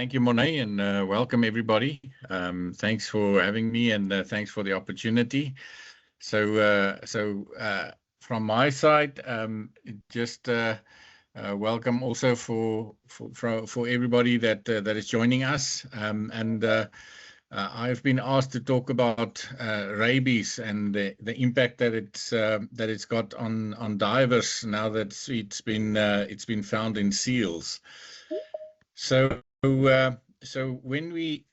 Thank you, Monet, and welcome everybody. Thanks for having me, and thanks for the opportunity. From my side, just welcome also for everybody that is joining us. I've been asked to talk about rabies and the impact that it's got on divers now that it's been found in seals. So when we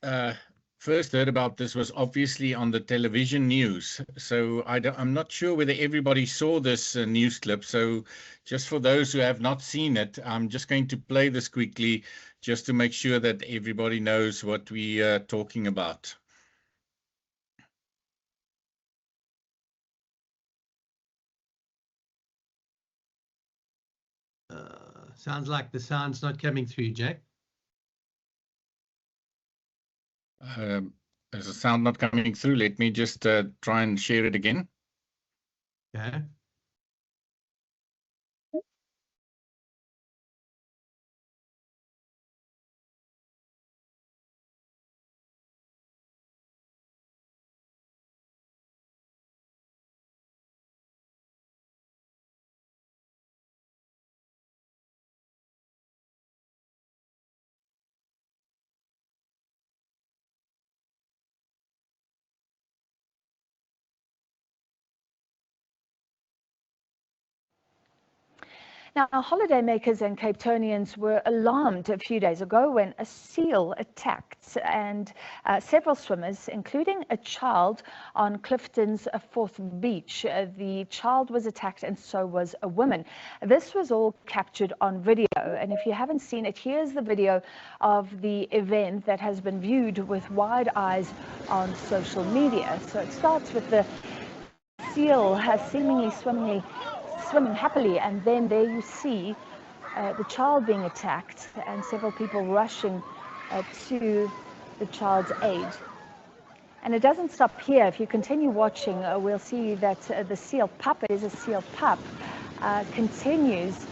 first heard about this was obviously on the television news. So I'm not sure whether everybody saw this news clip. So just for those who have not seen it, I'm just going to play this quickly just to make sure that everybody knows what we are talking about. Sounds like the sound's not coming through, Jack. There's a sound not coming through. Let me just try and share it again. Okay. Now, holidaymakers and Cape Townians were alarmed a few days ago when a seal attacked and several swimmers, including a child, on Clifton's 4th Beach. The child was attacked and so was a woman. This was all captured on video, and if you haven't seen it, here's the video of the event that has been viewed with wide eyes on social media. So it starts with the seal has seemingly swimming happily, and then there you see the child being attacked and several people rushing to the child's aid. And it doesn't stop here. If you continue watching, we'll see that the seal pup, it is a seal pup, continues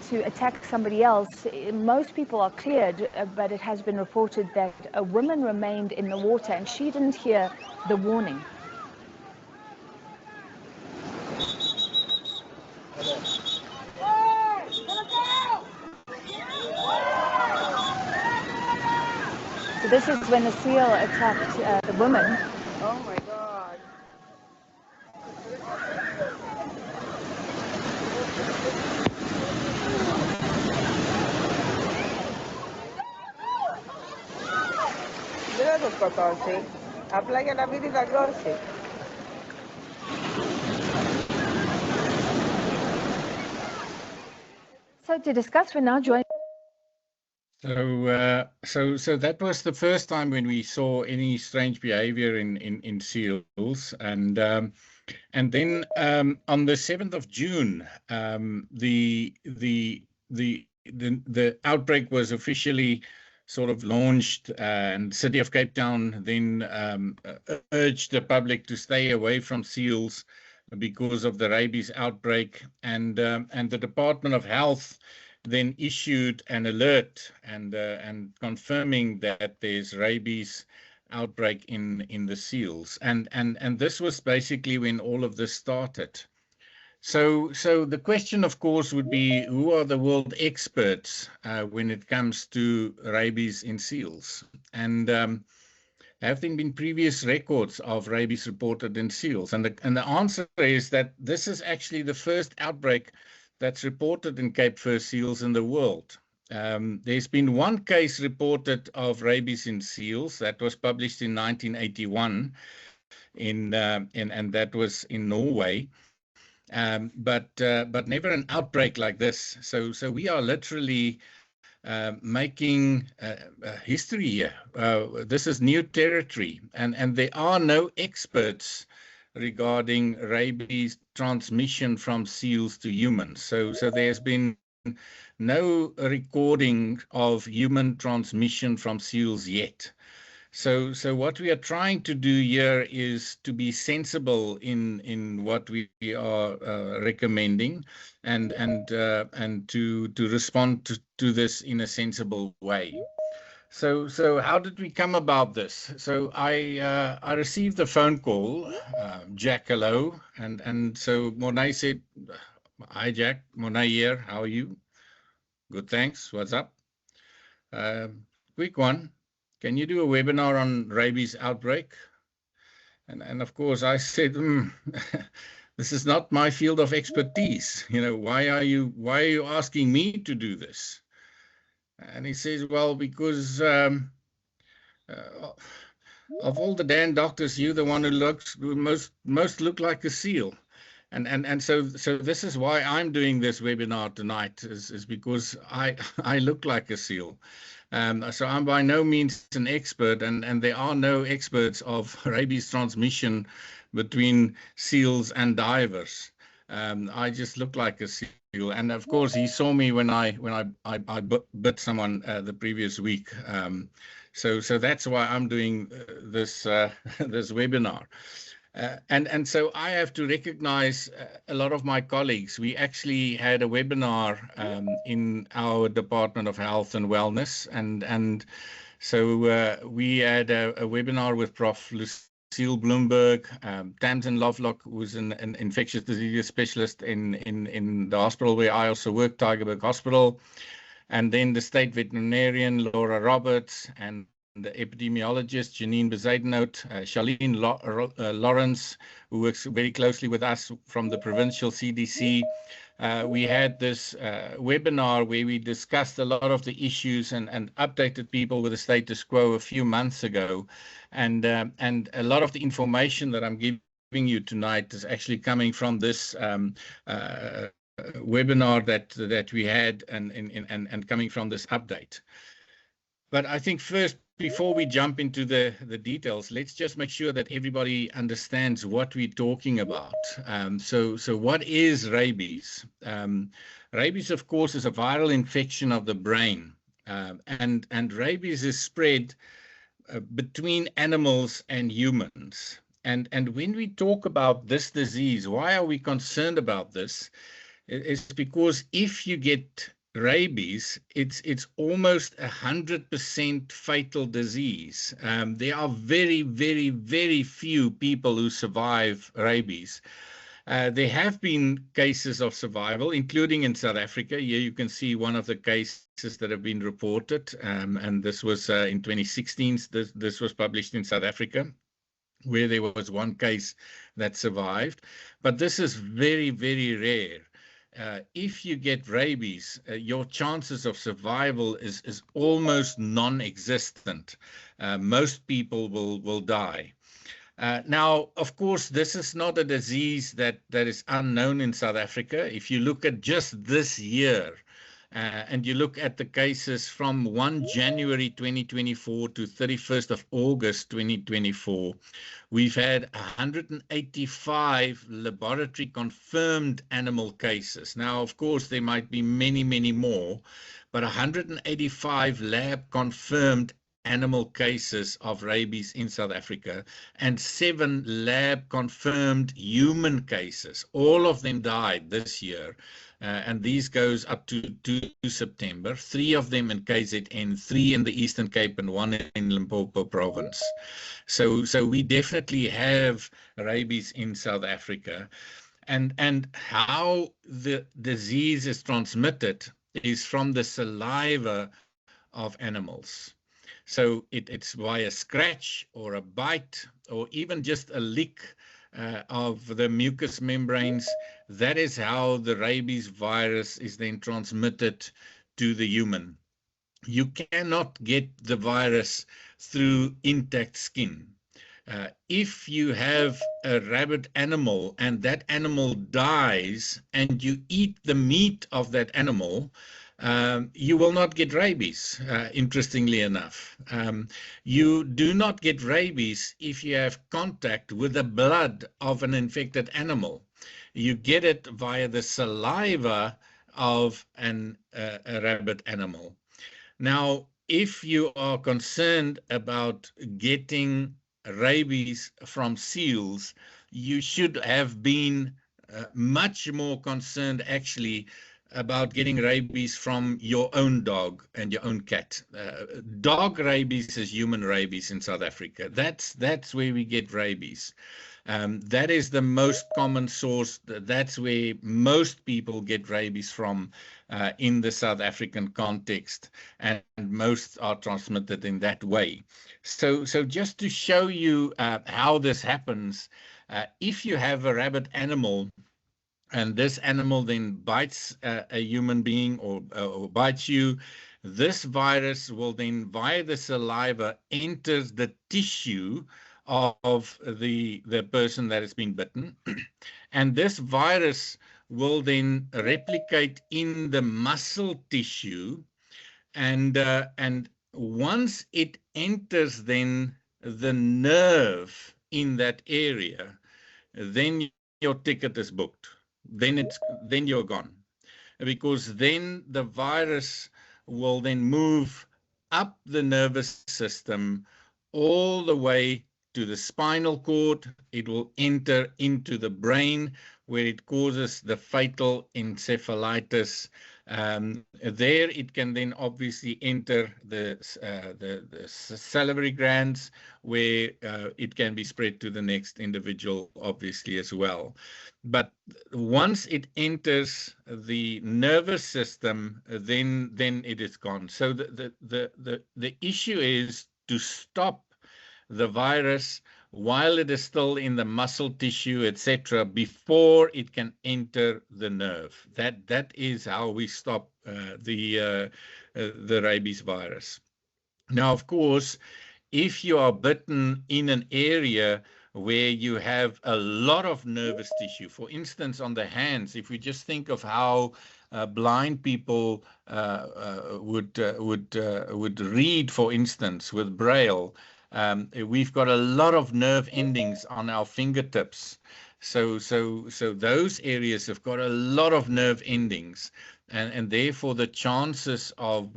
to attack somebody else. Most people are cleared, but it has been reported that a woman remained in the water and she didn't hear the warning. So this is when the seal attacked the woman. Oh my God. Mira los 14. A playa la vida y 14. So to discuss, we're now joined. So that was the first time when we saw any strange behavior in seals, and then on the 7th of June, the outbreak was officially sort of launched, and City of Cape Town then urged the public to stay away from seals because of the rabies outbreak, and the Department of Health then issued an alert and confirming that there's rabies outbreak in the seals, and this was basically when all of this started. So the question, of course, would be, who are the world experts when it comes to rabies in seals? And have there been previous records of rabies reported in seals? And the answer is that this is actually the first outbreak that's reported in Cape fur seals in the world. There's been one case reported of rabies in seals that was published in 1981, and that was in Norway. But never an outbreak like this. So we are literally making history here. This is new territory, and there are no experts regarding rabies transmission from seals to humans. So there's been no recording of human transmission from seals yet. So what we are trying to do here is to be sensible in what we are recommending, and to respond to this in a sensible way. So how did we come about this? So I received a phone call, Jack, hello, and so Monet said, "Hi Jack, Monet here. How are you? Good, thanks. What's up? Quick one. Can you do a webinar on rabies outbreak?" And of course I said, "This is not my field of expertise. You know, why are you asking me to do this?" And he says, "Well, because uh, of all the damn doctors, you're the one who most look like a seal." And so this is why I'm doing this webinar tonight, is because I look like a seal. So I'm by no means an expert, and there are no experts of rabies transmission between seals and divers. I just look like a seal. And of course, he saw me when I bit someone the previous week. So that's why I'm doing this this webinar. And so I have to recognize a lot of my colleagues. We actually had a webinar in our Department of Health and Wellness, and so we had a webinar with Prof. Lucille Bloomberg, Tamsin Lovelock, who's an infectious disease specialist in the hospital where I also work, Tygerberg Hospital, and then the state veterinarian, Laura Roberts, and the epidemiologist, Janine Bezuidenhout, Charlene Lawrence, who works very closely with us from the provincial CDC. We had this webinar where we discussed a lot of the issues and updated people with the status quo a few months ago. And a lot of the information that I'm giving you tonight is actually coming from this webinar that we had and coming from this update. But I think first, before we jump into the details, let's just make sure that everybody understands what we're talking about. So what is rabies? Rabies, of course, is a viral infection of the brain. And rabies is spread between animals and humans. And when we talk about this disease, why are we concerned about this? It's because if you get rabies, it's almost 100% fatal disease. There are very, very, very few people who survive rabies. There have been cases of survival, including in South Africa. Here you can see one of the cases that have been reported, and this was in 2016. This was published in South Africa, where there was one case that survived. But this is very, very rare. If you get rabies, your chances of survival is almost non-existent. Most people will die. Now, of course, this is not a disease that is unknown in South Africa. If you look at just this year, and you look at the cases from 1 January 2024 to 31st of August 2024, we've had 185 laboratory confirmed animal cases. Now, of course, there might be many, many more, but 185 lab confirmed animal cases of rabies in South Africa and 7 lab confirmed human cases. All of them died this year. And these goes up to September, 3 of them in KZN, 3 in the Eastern Cape, and 1 in Limpopo province. So we definitely have rabies in South Africa. And how the disease is transmitted is from the saliva of animals. So it's via scratch or a bite or even just a lick of the mucous membranes. That is how the rabies virus is then transmitted to the human. You cannot get the virus through intact skin. If you have a rabid animal and that animal dies and you eat the meat of that animal, you will not get rabies, interestingly enough. You do not get rabies if you have contact with the blood of an infected animal. You get it via the saliva of a rabid animal. Now, if you are concerned about getting rabies from seals, you should have been much more concerned actually about getting rabies from your own dog and your own cat. Dog rabies is human rabies in South Africa. That's where we get rabies. That is the most common source. That's where most people get rabies from in the South African context, and most are transmitted in that way. So just to show you how this happens, if you have a rabid animal, and this animal then bites a human being or bites you, this virus will then, via the saliva, enter the tissue of the person that has been bitten. And this virus will then replicate in the muscle tissue. And once it enters then the nerve in that area, then your ticket is booked. Then you're gone, because then the virus will then move up the nervous system all the way to the spinal cord. It will enter into the brain, where it causes the fatal encephalitis. There it can then obviously enter the salivary glands, where it can be spread to the next individual, obviously, as well. But once it enters the nervous system, then it is gone. So the issue is to stop the virus while it is still in the muscle tissue, etc., before it can enter the nerve. That is how we stop the rabies virus. Now, of course, if you are bitten in an area where you have a lot of nervous tissue, for instance, on the hands, if we just think of how blind people would read, for instance, with Braille, we've got a lot of nerve endings on our fingertips. So those areas have got a lot of nerve endings, and therefore the chances of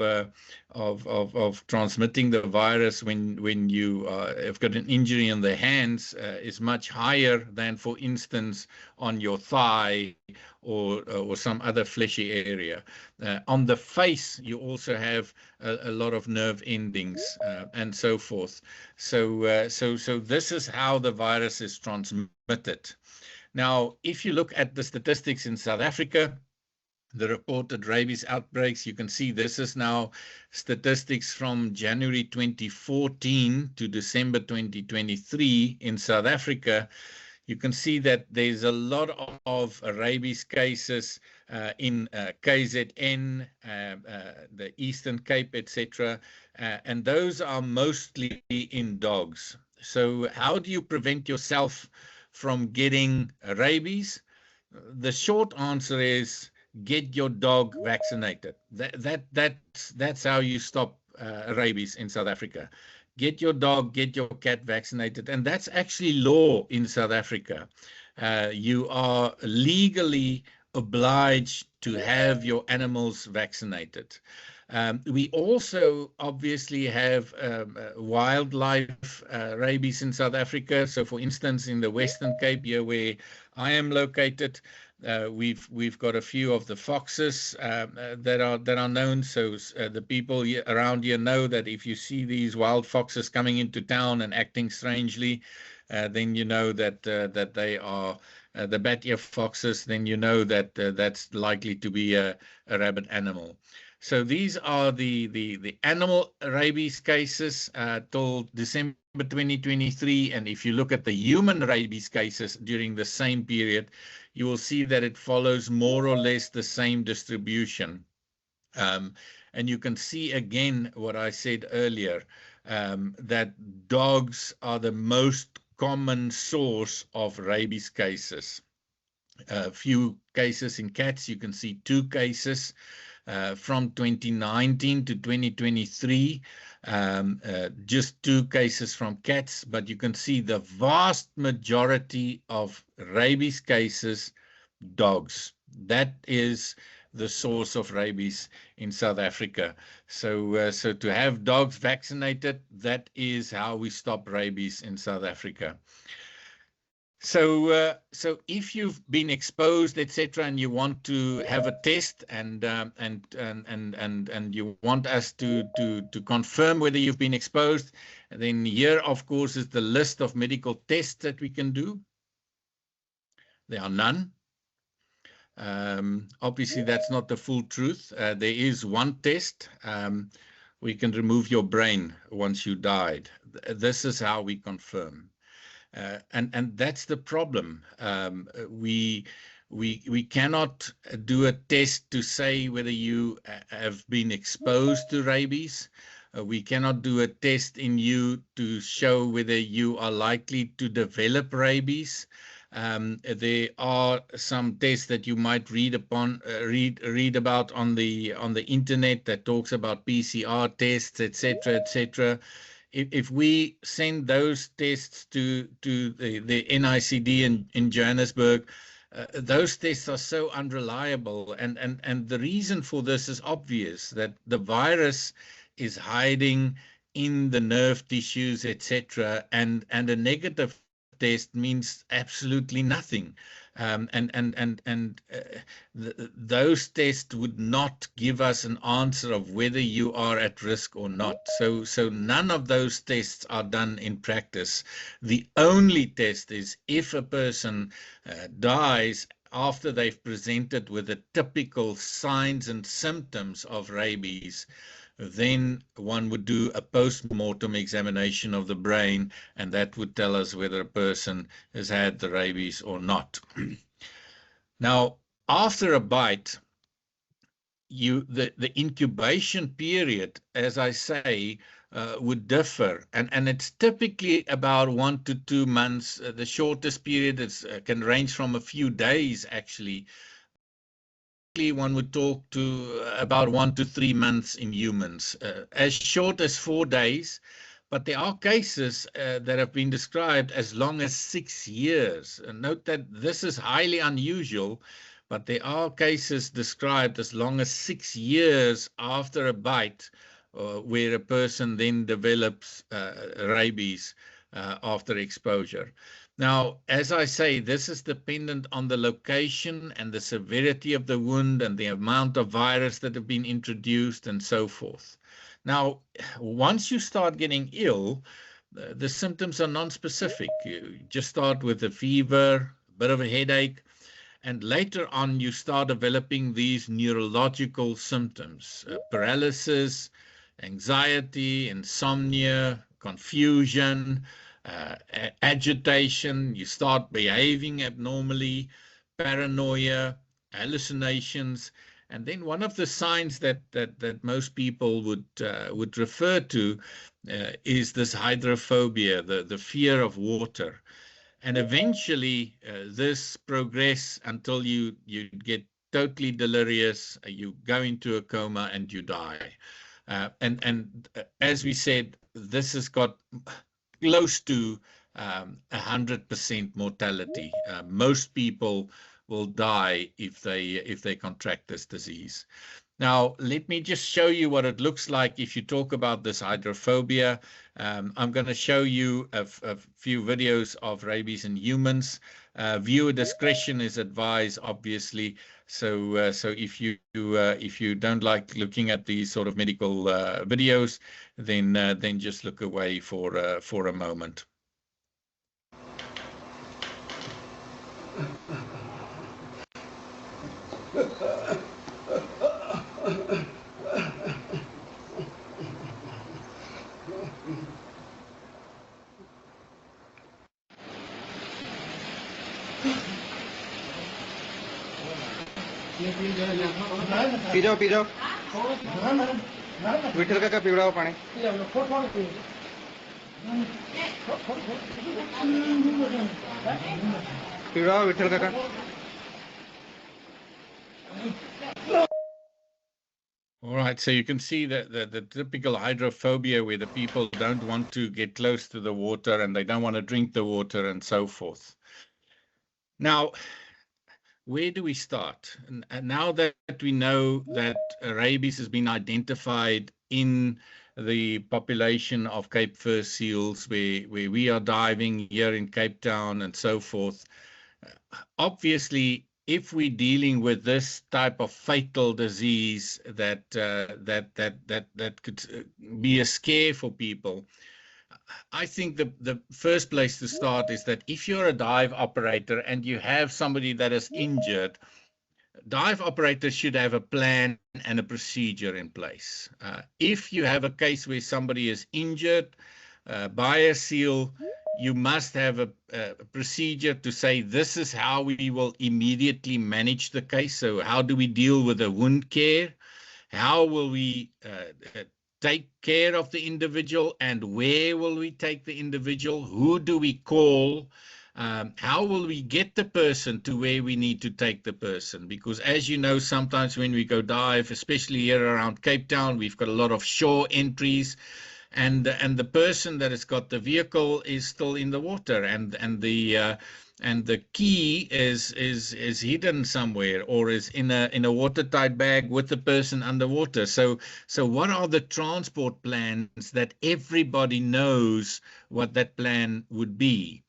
transmitting the virus when you have got an injury in the hands is much higher than, for instance, on your thigh or some other fleshy area. On the face, you also have a lot of nerve endings and so forth. So this is how the virus is transmitted. Now, if you look at the statistics in South Africa, the reported rabies outbreaks, you can see this is now statistics from January 2014 to December 2023 in South Africa. You can see that there's a lot of rabies cases in KZN, the Eastern Cape, etc., and those are mostly in dogs. So how do you prevent yourself from getting rabies? The short answer is get your dog vaccinated. That's how you stop rabies in South Africa. Get your dog, get your cat vaccinated. And that's actually law in South Africa. You are legally obliged to have your animals vaccinated. We also obviously have wildlife rabies in South Africa. So, for instance, in the Western Cape, here where I am located, we've got a few of the foxes that are known. So the people around here know that if you see these wild foxes coming into town and acting strangely, then you know that that they are the bat-ear foxes. Then you know that that's likely to be a rabid animal. So these are the animal rabies cases till December 2023. And if you look at the human rabies cases during the same period, you will see that it follows more or less the same distribution. And you can see again what I said earlier, that dogs are the most common source of rabies cases. A few cases in cats, you can see 2 cases. From 2019 to 2023, just 2 cases from cats, but you can see the vast majority of rabies cases, dogs. That is the source of rabies in South Africa. So to have dogs vaccinated, that is how we stop rabies in South Africa. So if you've been exposed, etc., and you want to have a test, and you want us to confirm whether you've been exposed, then here, of course, is the list of medical tests that we can do. There are none. Obviously, that's not the full truth. There is one test. We can remove your brain once you died. This is how we confirm. And that's the problem. We cannot do a test to say whether you have been exposed to rabies. We cannot do a test in you to show whether you are likely to develop rabies. There are some tests that you might read about on the internet that talks about PCR tests, etc., etc. If we send those tests to the NICD in Johannesburg, those tests are so unreliable. And the reason for this is obvious, that the virus is hiding in the nerve tissues, etc. And a negative test means absolutely nothing. Those tests would not give us an answer of whether you are at risk or not. So none of those tests are done in practice. The only test is if a person dies after they've presented with the typical signs and symptoms of rabies, then one would do a post-mortem examination of the brain, and that would tell us whether a person has had the rabies or not. Now, after a bite, the incubation period, as I say, would differ, and it's typically about 1 to 2 months. The shortest period can range from a few days, actually. One would talk to about 1 to 3 months in humans, as short as 4 days, but there are cases that have been described as long as 6 years. And note that this is highly unusual, but there are cases described as long as 6 years after a bite, where a person then develops rabies after exposure. Now, as I say, this is dependent on the location and the severity of the wound and the amount of virus that have been introduced and so forth. Now, once you start getting ill, the symptoms are non-specific. You just start with a fever, a bit of a headache, and later on you start developing these neurological symptoms, paralysis, anxiety, insomnia, confusion, agitation. You start behaving abnormally, paranoia, hallucinations. And then one of the signs that most people would refer to is this hydrophobia, the fear of water. And eventually this progresses until you get totally delirious, you go into a coma and you die. And as we said, this has got close to 100% mortality. Most people will die if they contract this disease. Now, let me just show you what it looks like if you talk about this hydrophobia. I'm going to show you a few videos of rabies in humans. Viewer discretion is advised, obviously. So if you don't like looking at these sort of medical videos, then just look away for a moment. P जाओ विठल काका पीवड़ाओ पानी पीवड़ाओ विठल काका All right, so you can see the typical hydrophobia where the people don't want to get close to the water and they don't want to drink the water and so forth. Now, where do we start? And now that we know that rabies has been identified in the population of Cape fur seals where we are diving here in Cape Town and so forth. Obviously, if we're dealing with this type of fatal disease that could be a scare for people, I think the first place to start is that if you're a dive operator and you have somebody that is injured, dive operators should have a plan and a procedure in place. If you have a case where somebody is injured by a seal, you must have a procedure to say this is how we will immediately manage the case. So how do we deal with the wound care? How will we take care of the individual, and where will we take the individual? Who do we call? How will we get the person to where we need to take the person? Because as you know, sometimes when we go dive, especially here around Cape Town, we've got a lot of shore entries, and the person that has got the vehicle is still in the water, and the key is hidden somewhere, or is in a watertight bag with the person underwater. So what are the transport plans that everybody knows what that plan would be?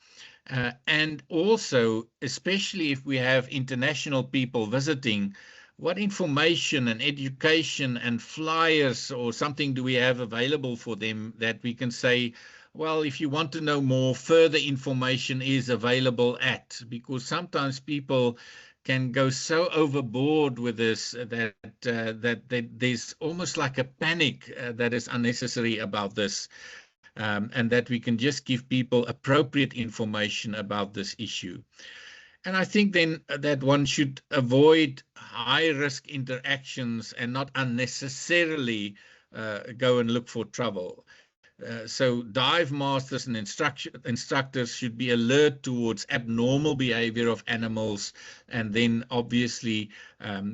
And also, especially if we have international people visiting, what information and education and flyers or something do we have available for them that we can say, well, if you want to know more, further information is available at, because sometimes people can go so overboard with this that there's almost like a panic that is unnecessary about this. And that we can just give people appropriate information about this issue. And I think then that one should avoid high-risk interactions and not unnecessarily go and look for trouble. So dive masters and instructors should be alert towards abnormal behavior of animals, and then obviously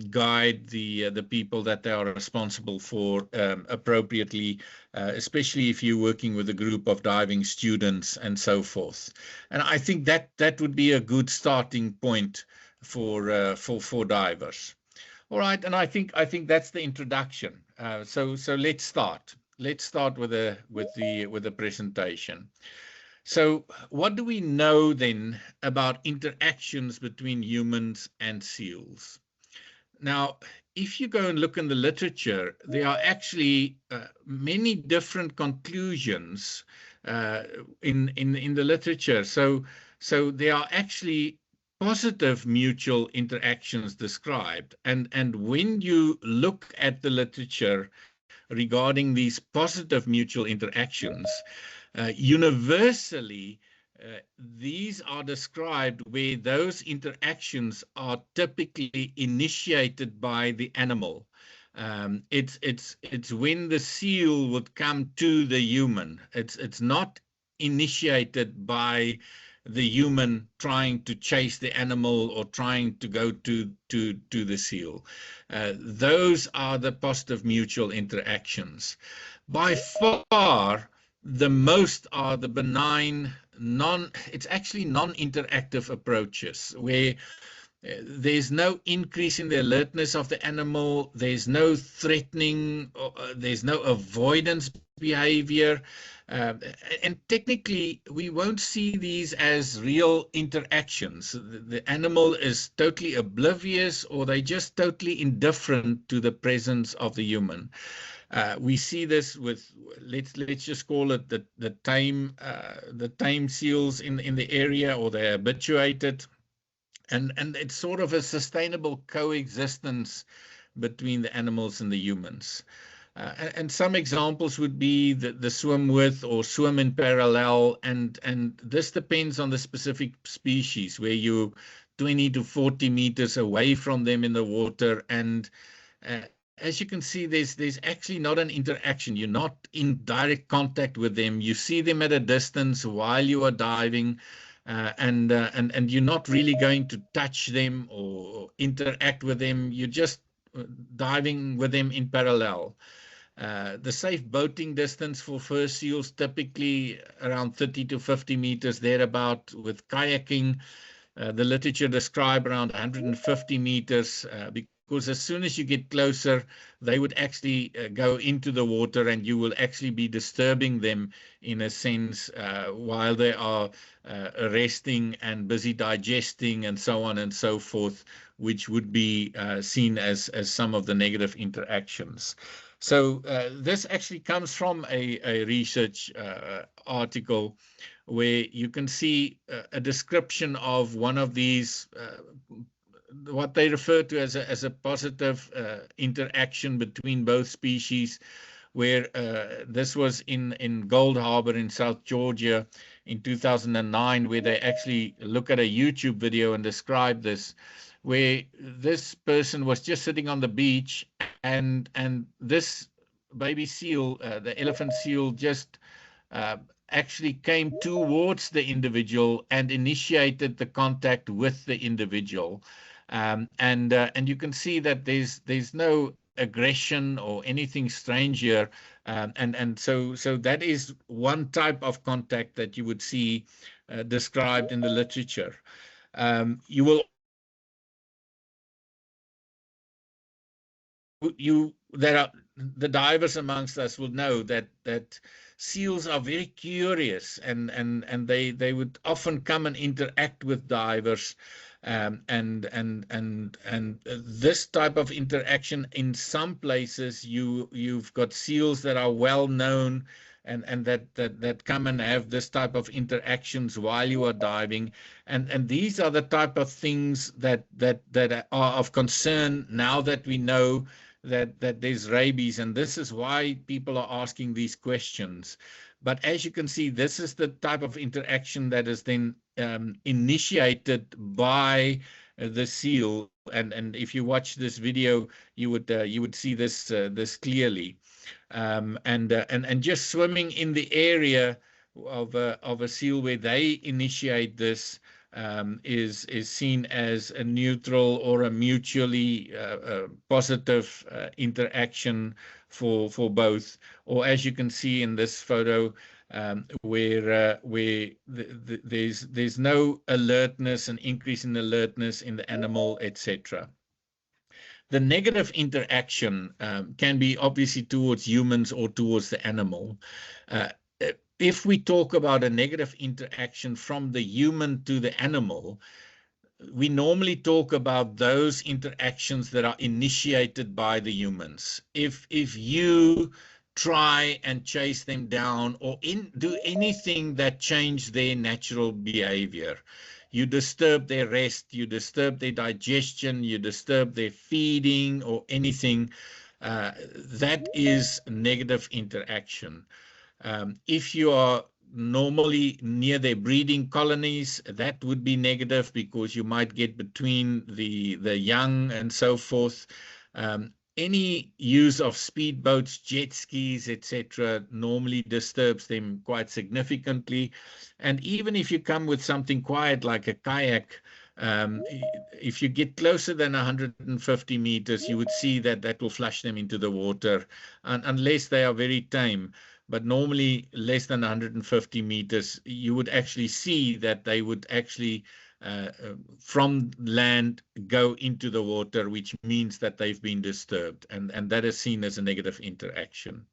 guide the people that they are responsible for appropriately, especially if you're working with a group of diving students and so forth. And I think that would be a good starting point for divers. All right, and I think that's the introduction. So let's start. Let's start with the presentation. So what do we know then about interactions between humans and seals? Now, if you go and look in the literature, there are actually many different conclusions in the literature. So there are actually positive mutual interactions described, and when you look at the literature regarding these positive mutual interactions, universally, these are described where those interactions are typically initiated by the animal. It's when the seal would come to the human. It's not initiated by the human trying to chase the animal or trying to go to the seal. Those are the positive mutual interactions. By far, the most are the benign, it's actually non-interactive approaches where there's no increase in the alertness of the animal, there's no threatening, there's no avoidance behavior. And technically, we won't see these as real interactions. The animal is totally oblivious, or they're just totally indifferent to the presence of the human. We see this with, let's just call it the tame seals in the area, or they're habituated. And it's sort of a sustainable coexistence between the animals and the humans. And some examples would be the swim with or swim in parallel, and this depends on the specific species, where you're 20 to 40 meters away from them in the water, and as you can see, there's actually not an interaction. You're not in direct contact with them. You see them at a distance while you are diving, and you're not really going to touch them or interact with them. You're just diving with them in parallel. The safe boating distance for fur seals typically around 30 to 50 meters thereabout. With kayaking, the literature describe around 150 meters because as soon as you get closer, they would actually go into the water, and you will actually be disturbing them in a sense while they are resting and busy digesting and so on and so forth, which would be seen as some of the negative interactions. So this actually comes from a research article where you can see a description of one of these what they refer to as a positive interaction between both species, where this was in Gold Harbor in South Georgia in 2009, where they actually look at a YouTube video and describe this, where this person was just sitting on the beach, and this baby seal, the elephant seal, just actually came towards the individual and initiated the contact with the individual. And you can see that there's no aggression or anything strange here, and so that is one type of contact that you would see described in the literature. You will the divers amongst us will know that seals are very curious, and they would often come and interact with divers. And this type of interaction, in some places you've got seals that are well known and that come and have this type of interactions while you are diving, and these are the type of things that are of concern now that we know that there's rabies, and this is why people are asking these questions. But as you can see, this is the type of interaction that is then initiated by the seal, and if you watch this video, you would see this clearly, and just swimming in the area of a seal where they initiate this is seen as a neutral or a mutually positive interaction for both. Or as you can see in this photo, where there's no alertness, an increase in alertness in the animal, etc. The negative interaction can be obviously towards humans or towards the animal. If we talk about a negative interaction from the human to the animal, we normally talk about those interactions that are initiated by the humans. If you try and chase them down or do anything that change their natural behavior, you disturb their rest, you disturb their digestion, you disturb their feeding or anything, that is negative interaction. If you are normally near their breeding colonies, that would be negative because you might get between the young and so forth. Any use of speedboats, jet skis, etc., normally disturbs them quite significantly. And even if you come with something quiet like a kayak, if you get closer than 150 meters, you would see that will flush them into the water, unless they are very tame. But normally less than 150 meters, you would actually see that they would actually from land go into the water, which means that they've been disturbed, and that is seen as a negative interaction.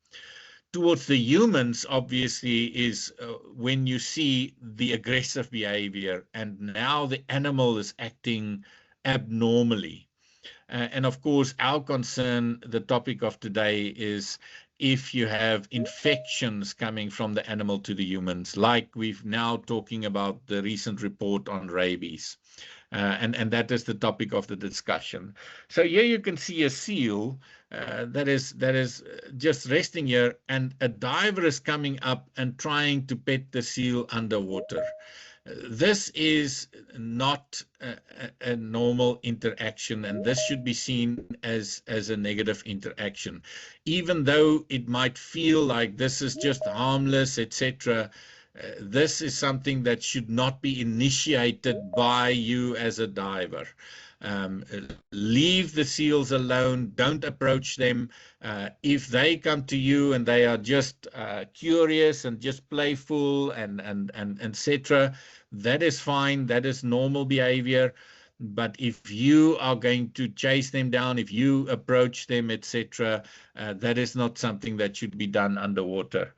Towards the humans, obviously, is when you see the aggressive behavior, and now the animal is acting abnormally. And of course, our concern, the topic of today, is if you have infections coming from the animal to the humans, like we've now talking about the recent report on rabies. And that is the topic of the discussion. So here you can see a seal that is just resting here, and a diver is coming up and trying to pet the seal underwater. This is not a normal interaction, and this should be seen as a negative interaction. Even though it might feel like this is just harmless, etc., this is something that should not be initiated by you as a diver. Leave the seals alone, don't approach them. If they come to you and they are just curious and just playful and etc., that is fine, that is normal behavior. but if you are going to chase them down, if you approach them, etc., that is not something that should be done underwater.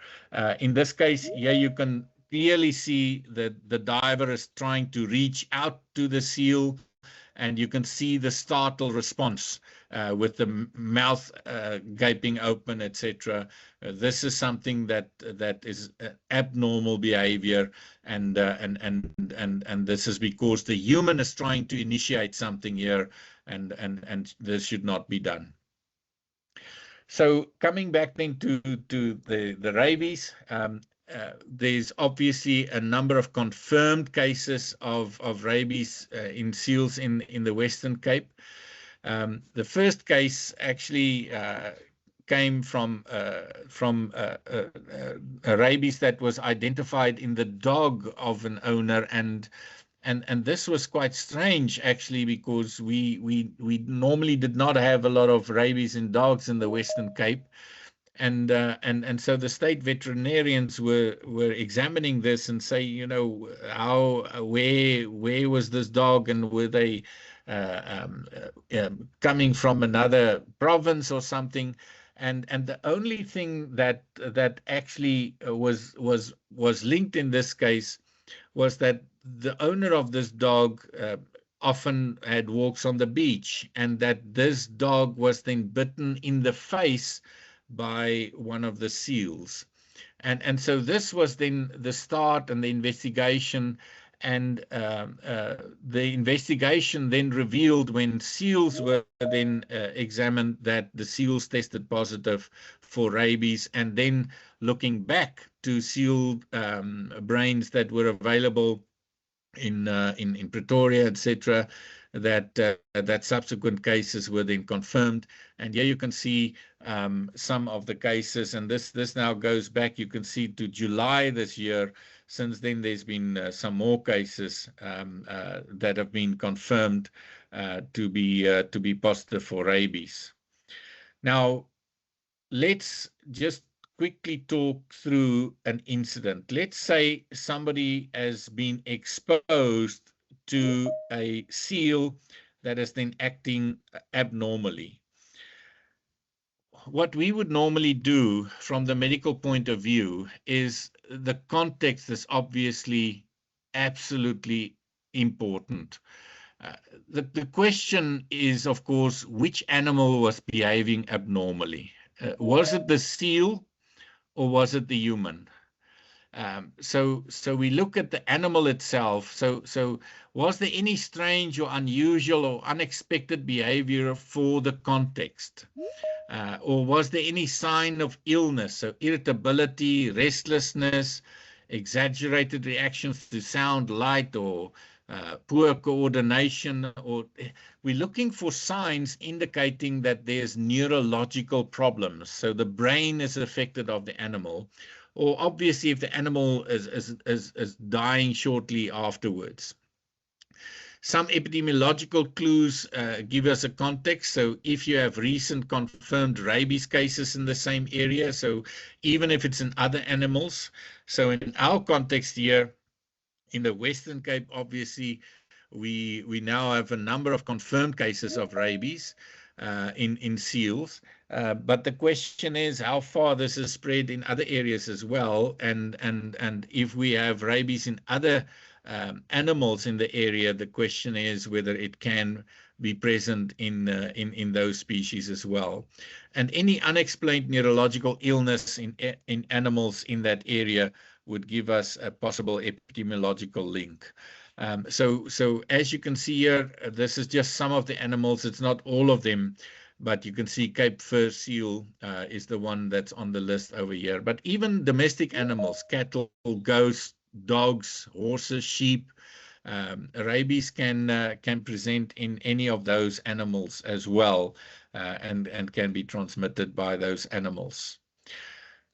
In this case, here you can clearly see that the diver is trying to reach out to the seal, and you can see the startle response with the mouth gaping open, etc. This is something that is abnormal behavior, and this is because the human is trying to initiate something here, and this should not be done. So coming back then to the rabies, there's obviously a number of confirmed cases of rabies in seals in the Western Cape. The first case actually came from a rabies that was identified in the dog of an owner, and this was quite strange actually, because we normally did not have a lot of rabies in dogs in the Western Cape. And so the state veterinarians were examining this and say, you know, where was this dog, and were they coming from another province or something? And the only thing that actually was linked in this case was that the owner of this dog often had walks on the beach, and that this dog was then bitten in the face by one of the seals. And so this was then the start and the investigation, and the investigation then revealed, when seals were then examined, that the seals tested positive for rabies, and then looking back to seal brains that were available in Pretoria, etc., that subsequent cases were then confirmed. And here you can see some of the cases, and this now goes back, you can see, to July this year. Since then, there's been some more cases that have been confirmed to be positive for rabies. Now, let's just quickly talk through an incident. Let's say somebody has been exposed to a seal that is then acting abnormally. What we would normally do from the medical point of view is, the context is obviously absolutely important. The question is, of course, which animal was behaving abnormally? Was it the seal, or was it the human? So we look at the animal itself. So was there any strange or unusual or unexpected behavior for the context? Or was there any sign of illness? So irritability, restlessness, exaggerated reactions to sound, light, or poor coordination? Or we're looking for signs indicating that there's neurological problems. So the brain is affected of the animal, or obviously if the animal is dying shortly afterwards. Some epidemiological clues give us a context. So if you have recent confirmed rabies cases in the same area, so even if it's in other animals. So in our context here, in the Western Cape, obviously, we now have a number of confirmed cases of rabies in seals. But the question is how far this is spread in other areas as well, and if we have rabies in other animals in the area, the question is whether it can be present in those species as well. And any unexplained neurological illness in animals in that area would give us a possible epidemiological link. So as you can see here, this is just some of the animals. It's not all of them, but you can see Cape fur seal is the one that's on the list over here. But even domestic animals, cattle, goats, dogs, horses, sheep, rabies can present in any of those animals as well, and can be transmitted by those animals.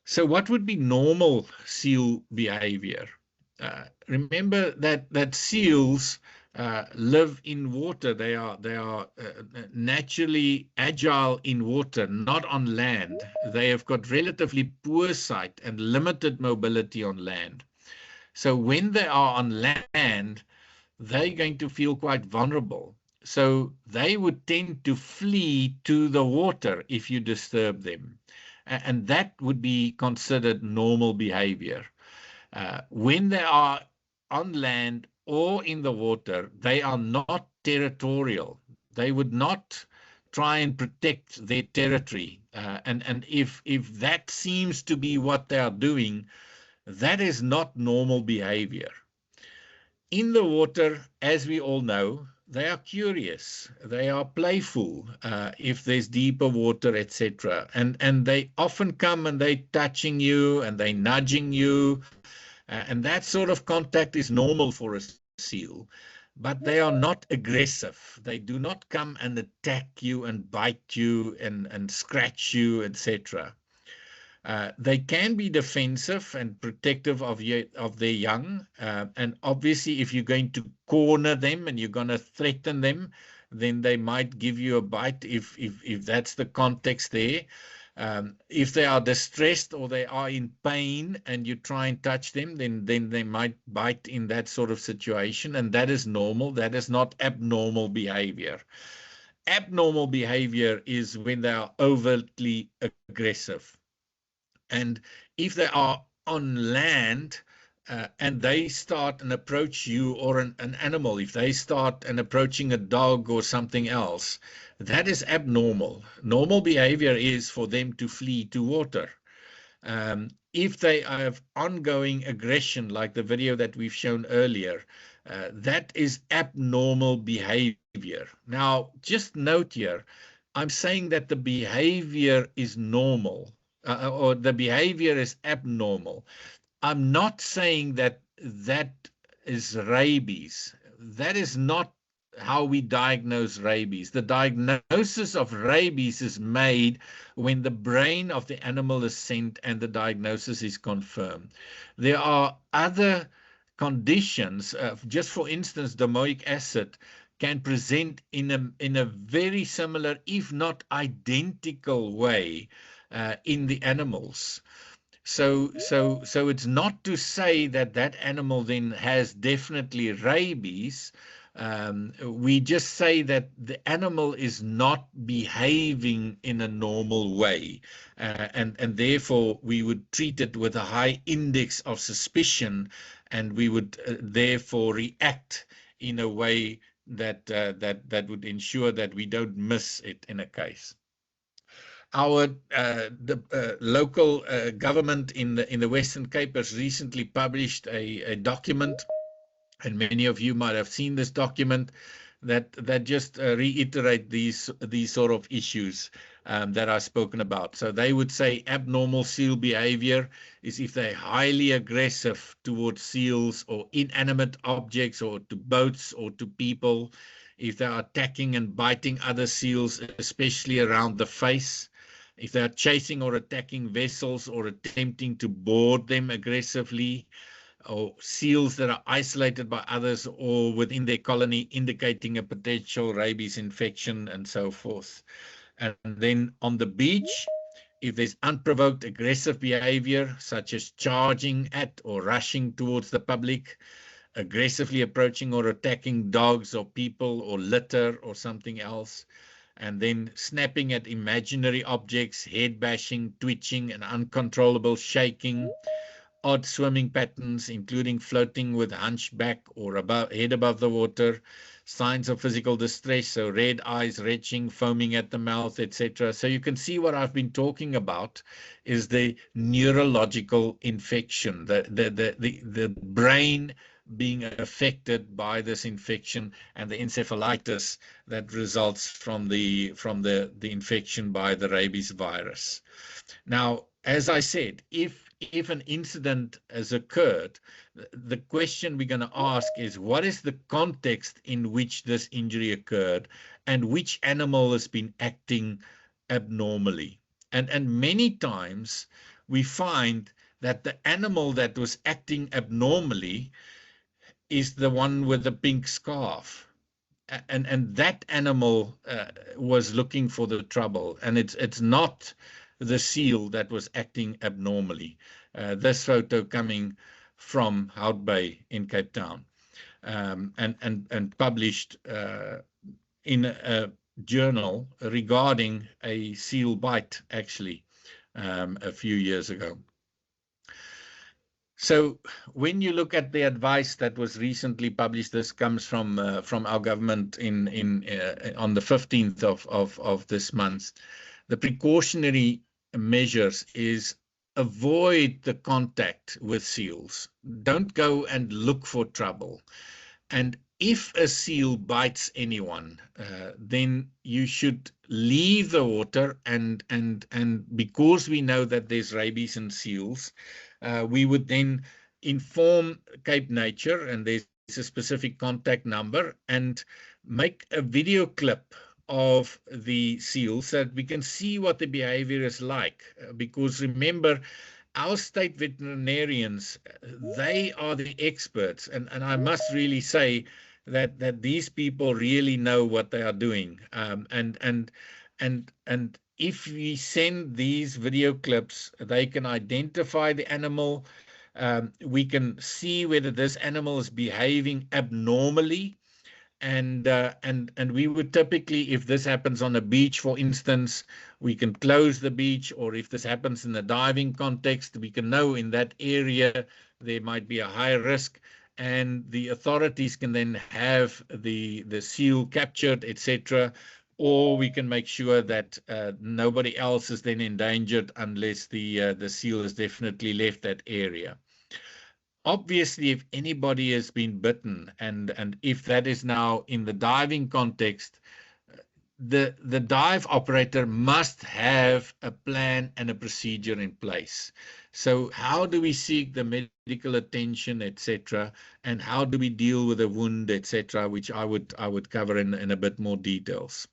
So what would be normal seal behavior? Remember that seals live in water. They are naturally agile in water, not on land. They have got relatively poor sight and limited mobility on land. So when they are on land, they're going to feel quite vulnerable. So they would tend to flee to the water if you disturb them. And that would be considered normal behavior. When they are on land or in the water, they are not territorial. They would not try and protect their territory. And if that seems to be what they are doing, that is not normal behavior. In the water, as we all know, they are curious, they are playful, if there's deeper water, etc. And they often come and they touching you and they nudging you, and that sort of contact is normal for a seal. But they are not aggressive. They do not come and attack you and bite you and scratch you, etc. They can be defensive and protective of their young. And obviously, if you're going to corner them and you're going to threaten them, then they might give you a bite if that's the context there. If they are distressed or they are in pain and you try and touch them, then they might bite in that sort of situation. And that is normal. That is not abnormal behavior. Abnormal behavior is when they are overtly aggressive. And if they are on land and they start and approach you or an animal, if they start and approaching a dog or something else, that is abnormal. Normal behavior is for them to flee to water. If they have ongoing aggression, like the video that we've shown earlier, that is abnormal behavior. Now, just note here, I'm saying that the behavior is normal. Or the behavior is abnormal. I'm not saying that that is rabies. That is not how we diagnose rabies. The diagnosis of rabies is made when the brain of the animal is sent and the diagnosis is confirmed. There are other conditions, just for instance, domoic acid can present in a very similar, if not identical way in the animals. So it's not to say that that animal then has definitely rabies. We just say that the animal is not behaving in a normal way. And therefore we would treat it with a high index of suspicion, and we would therefore react in a way that would ensure that we don't miss it in a case. Our local government in the Western Cape has recently published a document, and many of you might have seen this document, that just reiterate these sort of issues that I've spoken about. So they would say abnormal seal behavior is if they're highly aggressive towards seals or inanimate objects or to boats or to people, if they are attacking and biting other seals, especially around the face, if they are chasing or attacking vessels or attempting to board them aggressively, or seals that are isolated by others or within their colony, indicating a potential rabies infection and so forth. And then on the beach, if there's unprovoked aggressive behavior, such as charging at or rushing towards the public, aggressively approaching or attacking dogs or people or litter or something else, and then snapping at imaginary objects, head bashing, twitching, and uncontrollable shaking, odd swimming patterns, including floating with hunchback or head above the water, signs of physical distress, so red eyes, retching, foaming at the mouth, etc. So you can see what I've been talking about is the neurological infection, the brain being affected by this infection and the encephalitis that results from the infection by the rabies virus. Now, as I said, if an incident has occurred, the question we're going to ask is, what is the context in which this injury occurred and which animal has been acting abnormally? And many times we find that the animal that was acting abnormally is the one with the pink scarf. And that animal was looking for the trouble, and it's not the seal that was acting abnormally. This photo coming from Hout Bay in Cape Town, and published in a journal regarding a seal bite, actually, a few years ago. So when you look at the advice that was recently published, this comes from our government on the 15th of this month. The precautionary measures is avoid the contact with seals. Don't go and look for trouble. And if a seal bites anyone, then you should leave the water, and because we know that there's rabies in seals, we would then inform Cape Nature, and there's a specific contact number, and make a video clip of the seals so that we can see what the behavior is like. Because remember, our state veterinarians, they are the experts, and I must really say that these people really know what they are doing. And if we send these video clips, they can identify the animal. We can see whether this animal is behaving abnormally. And we would typically, if this happens on a beach, for instance, we can close the beach, or if this happens in a diving context, we can know in that area there might be a high risk, and the authorities can then have the seal captured, etc. Or we can make sure that nobody else is then endangered unless the seal has definitely left that area. Obviously, if anybody has been bitten, and if that is now in the diving context, the dive operator must have a plan and a procedure in place. So how do we seek the medical attention, etc., and how do we deal with a wound, etc., which I would cover in a bit more details.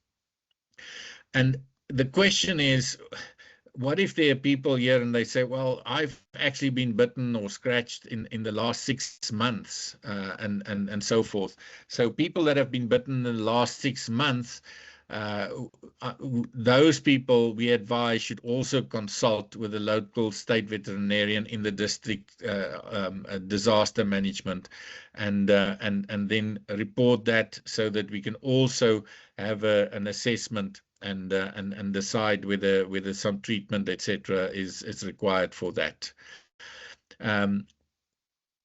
And the question is, what if there are people here and they say, well, I've actually been bitten or scratched in the last 6 months, and so forth. So people that have been bitten in the last 6 months, those people, we advise, should also consult with the local state veterinarian in the district disaster management, and then report that, so that we can also have an assessment and decide whether some treatment, etc., is required for that.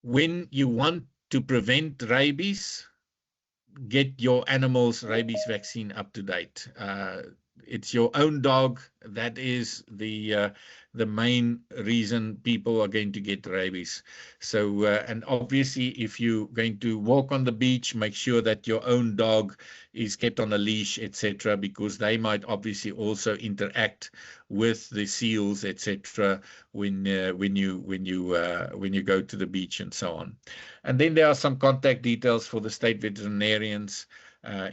When you want to prevent rabies, get your animal's rabies vaccine up to date. It's your own dog. That is the main reason people are going to get rabies. So, and obviously, if you're going to walk on the beach, make sure that your own dog is kept on a leash, etc., because they might obviously also interact with the seals, etc., when you go to the beach and so on. And then there are some contact details for the state veterinarians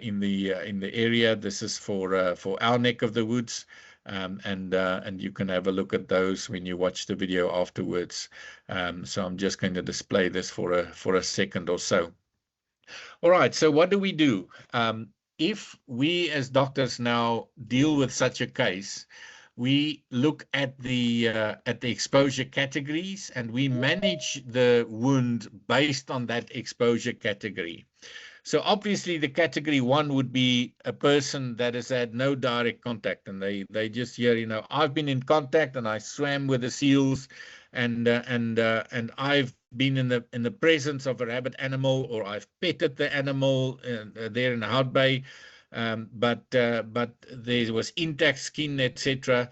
in the area. This is for our neck of the woods, and you can have a look at those when you watch the video afterwards. So I'm just going to display this for a second or so. All right, so what do we do? If we as doctors now deal with such a case, we look at the exposure categories, and we manage the wound based on that exposure category. So obviously the category 1 would be a person that has had no direct contact, and they just hear, you know, I've been in contact and I swam with the seals, and I've been in the presence of a rabid animal, or I've petted the animal there in Hout Bay, but there was intact skin, etc.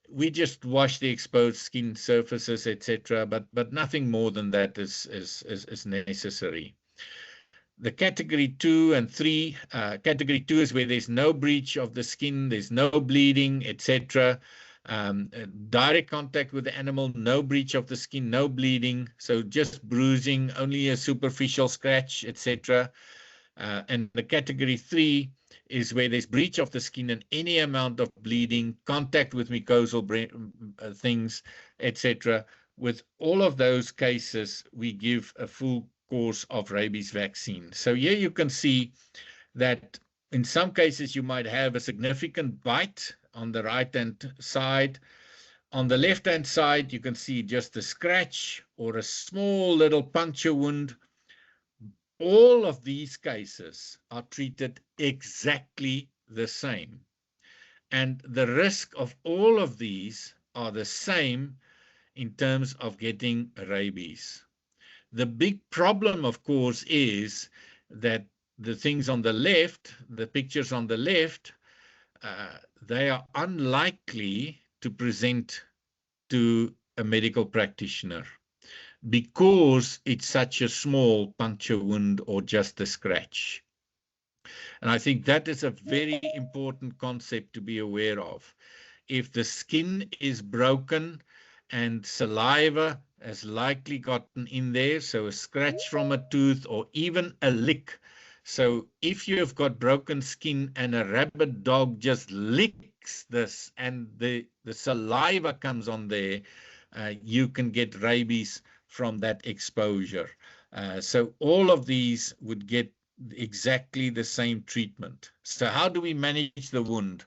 We just wash the exposed skin surfaces, etc., but nothing more than that is necessary. The category 2 and 3, category 2 is where there's no breach of the skin, there's no bleeding, etc. Direct contact with the animal, no breach of the skin, no bleeding, so just bruising, only a superficial scratch, etc. And the category 3 is where there's breach of the skin and any amount of bleeding, contact with mucosal things, etc. With all of those cases, we give a full course of rabies vaccine. So here you can see that in some cases you might have a significant bite on the right-hand side. On the left-hand side, you can see just a scratch or a small little puncture wound. all of these cases are treated exactly the same. And the risk of all of these are the same in terms of getting rabies. The big problem, of course, is that the things on the left, the pictures on the left, they are unlikely to present to a medical practitioner because it's such a small puncture wound or just a scratch. And I think that is a very important concept to be aware of. If the skin is broken and saliva has likely gotten in there, so a scratch from a tooth or even a lick. So if you've got broken skin and a rabid dog just licks this and the saliva comes on there, you can get rabies from that exposure. So all of these would get exactly the same treatment. So how do we manage the wound?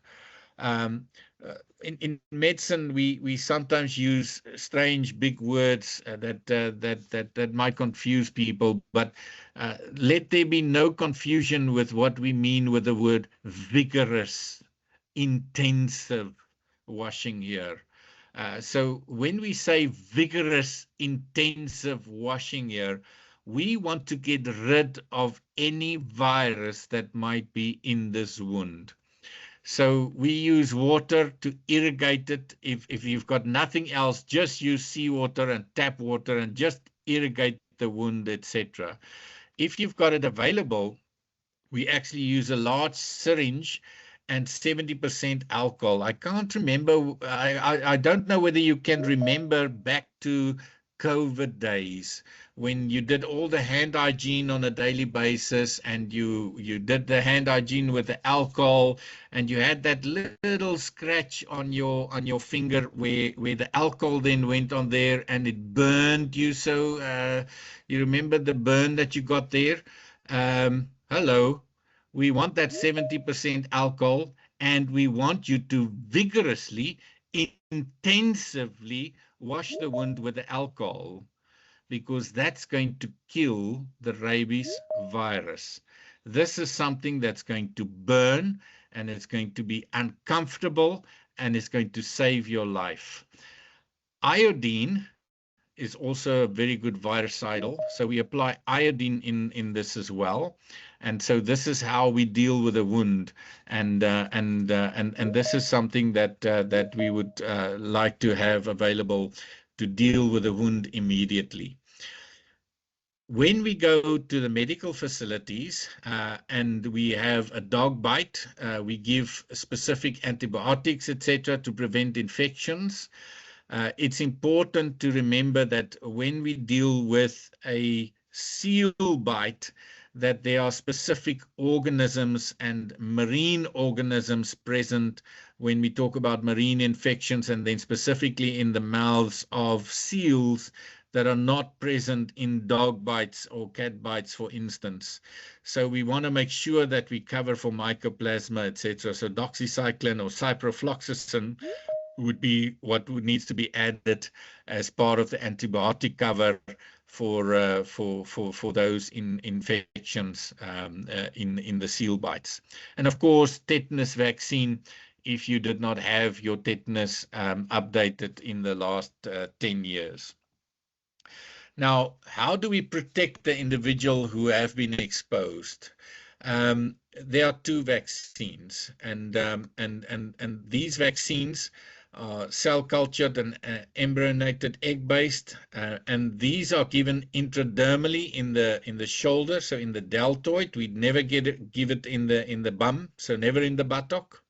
In medicine, we sometimes use strange big words that might confuse people, but let there be no confusion with what we mean with the word vigorous, intensive washing here. So when we say vigorous, intensive washing here, we want to get rid of any virus that might be in this wound. So we use water to irrigate it. If you've got nothing else, just use seawater and tap water and just irrigate the wound, etc. If you've got it available, we actually use a large syringe and 70% alcohol. I can't remember. I don't know whether you can remember back to COVID days when you did all the hand hygiene on a daily basis and you did the hand hygiene with the alcohol and you had that little scratch on your finger where the alcohol then went on there and it burned you. So you remember the burn that you got there? Hello. We want that 70% alcohol, and we want you to vigorously, intensively wash the wound with the alcohol, because that's going to kill the rabies virus. This is something that's going to burn, and it's going to be uncomfortable, and it's going to save your life. Iodine is also a very good virucidal. So we apply iodine in this as well. And so this is how we deal with a wound. And this is something that we would like to have available to deal with a wound immediately. When we go to the medical facilities and we have a dog bite, we give specific antibiotics, etc., to prevent infections. It's important to remember that when we deal with a seal bite, that there are specific organisms and marine organisms present when we talk about marine infections, and then specifically in the mouths of seals that are not present in dog bites or cat bites, for instance. So we want to make sure that we cover for mycoplasma, etc. So doxycycline or ciprofloxacin would be what needs to be added as part of the antibiotic cover for those infections in the seal bites. And of course, tetanus vaccine, if you did not have your tetanus updated in the last 10 years. Now, how do we protect the individual who have been exposed? There are two vaccines, and these vaccines are cell cultured and embryonated egg based, and these are given intradermally in the shoulder, so in the deltoid. We'd never give it in the bum, so never in the buttock.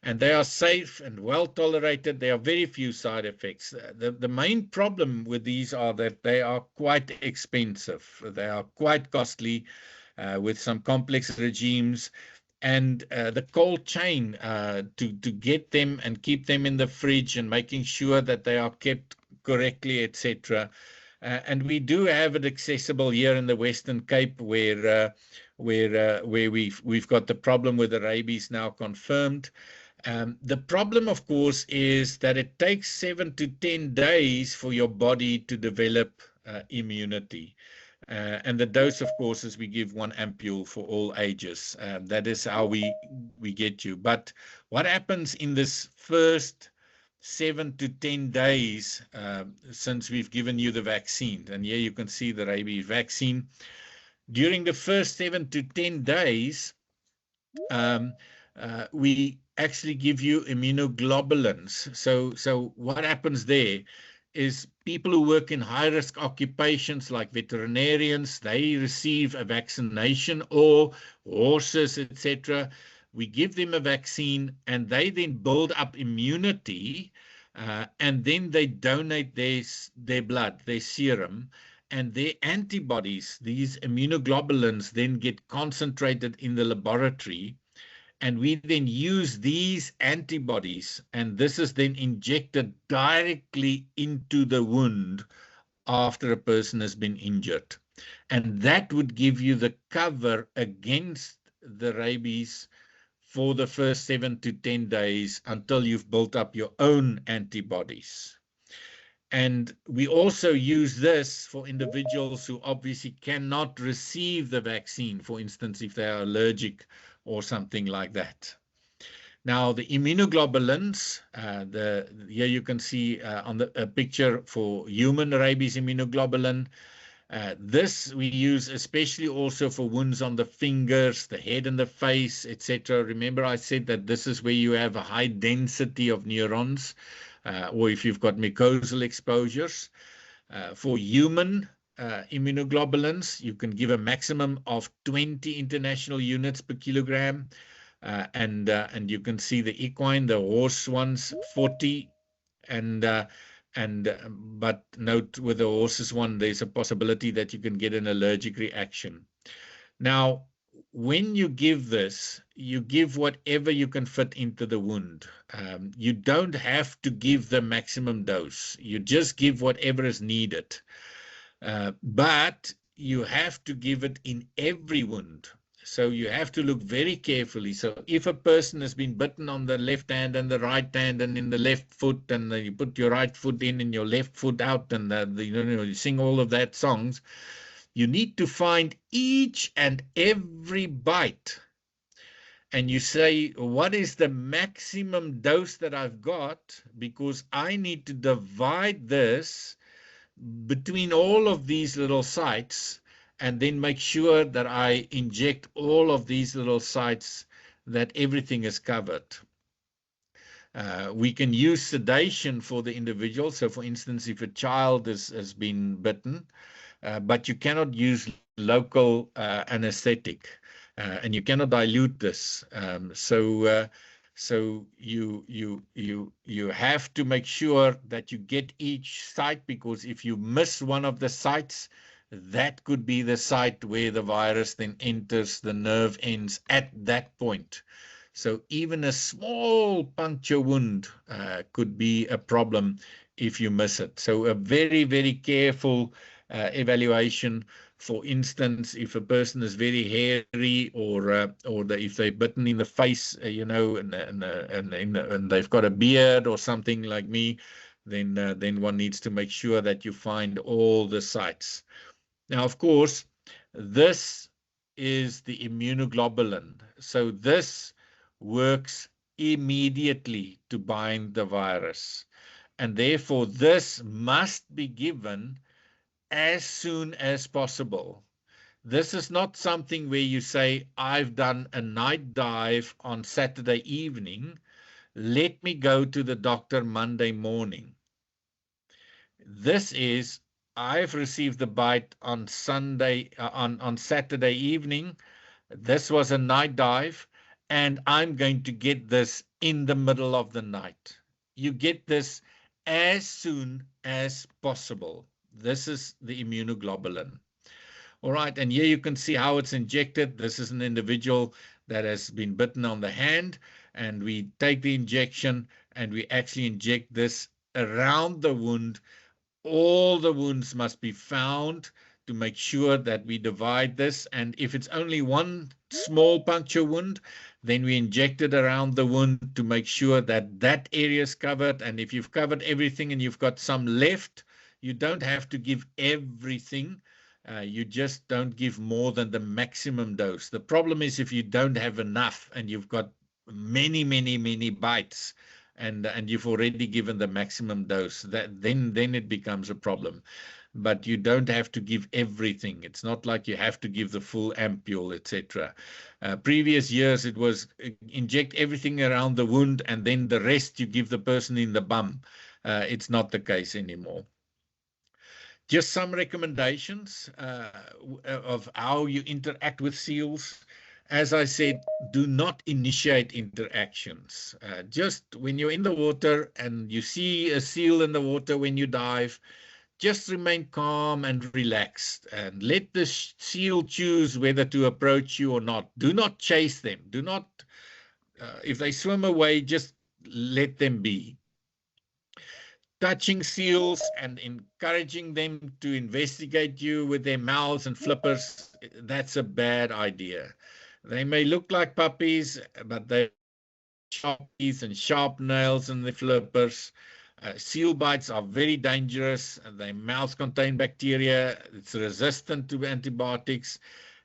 And they are safe and well tolerated. There are very few side effects. The main problem with these are that they are quite expensive. They are quite costly with some complex regimes. And the cold chain to get them and keep them in the fridge and making sure that they are kept correctly, etc. And we do have it accessible here in the Western Cape, where we've got the problem with the rabies now confirmed. The problem, of course, is that it takes 7 to 10 days for your body to develop immunity. And the dose, of course, is we give 1 ampule for all ages. That is how we get you. But what happens in this first 7 to 10 days since we've given you the vaccine? And here you can see the rabies vaccine. During the first 7 to 10 days, we actually give you immunoglobulins. So what happens there is people who work in high-risk occupations like veterinarians, they receive a vaccination, or horses, etc. We give them a vaccine, and they then build up immunity, and then they donate their blood, their serum, and their antibodies, these immunoglobulins, then get concentrated in the laboratory. And we then use these antibodies, and this is then injected directly into the wound after a person has been injured. And that would give you the cover against the rabies for the first 7 to 10 days until you've built up your own antibodies. And we also use this for individuals who obviously cannot receive the vaccine, for instance, if they are allergic or something like that. Now, the immunoglobulins, here you can see on the picture for human rabies immunoglobulin. This we use especially also for wounds on the fingers, the head and the face, etc. Remember I said that this is where you have a high density of neurons, or if you've got mucosal exposures. For human immunoglobulins, you can give a maximum of 20 international units per kilogram, and you can see the equine, the horse ones, 40, but note with the horses one, there's a possibility that you can get an allergic reaction. Now, when you give this, you give whatever you can fit into the wound. You don't have to give the maximum dose. You just give whatever is needed. But you have to give it in every wound. So you have to look very carefully. So if a person has been bitten on the left hand and the right hand and in the left foot, and you put your right foot in and your left foot out, and you sing all of that songs, you need to find each and every bite. And you say, what is the maximum dose that I've got? Because I need to divide this between all of these little sites, and then make sure that I inject all of these little sites, that everything is covered. We can use sedation for the individual. So for instance, if a child has been bitten, but you cannot use local anesthetic, and you cannot dilute this. So you have to make sure that you get each site, because if you miss one of the sites, that could be the site where the virus then enters the nerve ends at that point. So even a small puncture wound could be a problem if you miss it. So a very, very careful evaluation. For instance, if a person is very hairy, or if they're bitten in the face, and they've got a beard or something like me, then one needs to make sure that you find all the sites. Now, of course, this is the immunoglobulin. So this works immediately to bind the virus. And therefore, this must be given as soon as possible. This is not something where you say, I've done a night dive on Saturday evening, let me go to the doctor Monday morning. This is, I've received the bite on Saturday evening. This was a night dive, and I'm going to get this in the middle of the night. You get this as soon as possible. This is the immunoglobulin. All right, and here you can see how it's injected. This is an individual that has been bitten on the hand, and we take the injection and we actually inject this around the wound. All the wounds must be found to make sure that we divide this. And if it's only one small puncture wound, then we inject it around the wound to make sure that that area is covered. And if you've covered everything and you've got some left, you don't have to give everything. You just don't give more than the maximum dose. The problem is if you don't have enough and you've got many bites, and you've already given the maximum dose, then it becomes a problem. But you don't have to give everything. It's not like you have to give the full ampule, etc. Previous years, it was inject everything around the wound and then the rest you give the person in the bum. It's not the case anymore. Just some recommendations of how you interact with seals. As I said, do not initiate interactions. Just when you're in the water and you see a seal in the water when you dive, just remain calm and relaxed and let the seal choose whether to approach you or not. Do not chase them. Do not, if they swim away, just let them be. Touching seals and encouraging them to investigate you with their mouths and flippers, that's a bad idea. They may look like puppies, but they have sharp teeth and sharp nails in the flippers. Seal bites are very dangerous. Their mouths contain bacteria. It's resistant to antibiotics.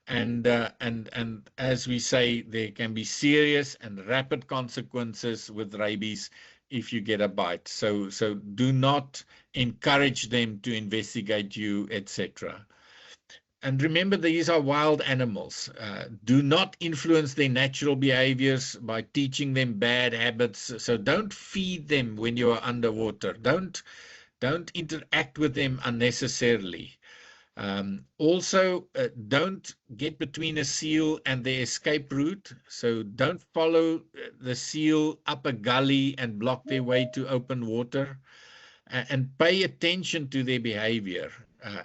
And as we say, there can be serious and rapid consequences with rabies if you get a bite. So do not encourage them to investigate you, etc. And remember, these are wild animals. Do not influence their natural behaviors by teaching them bad habits. So don't feed them when you are underwater. Don't interact with them unnecessarily. Also, don't get between a seal and their escape route. So don't follow the seal up a gully and block their way to open water. And pay attention to their behavior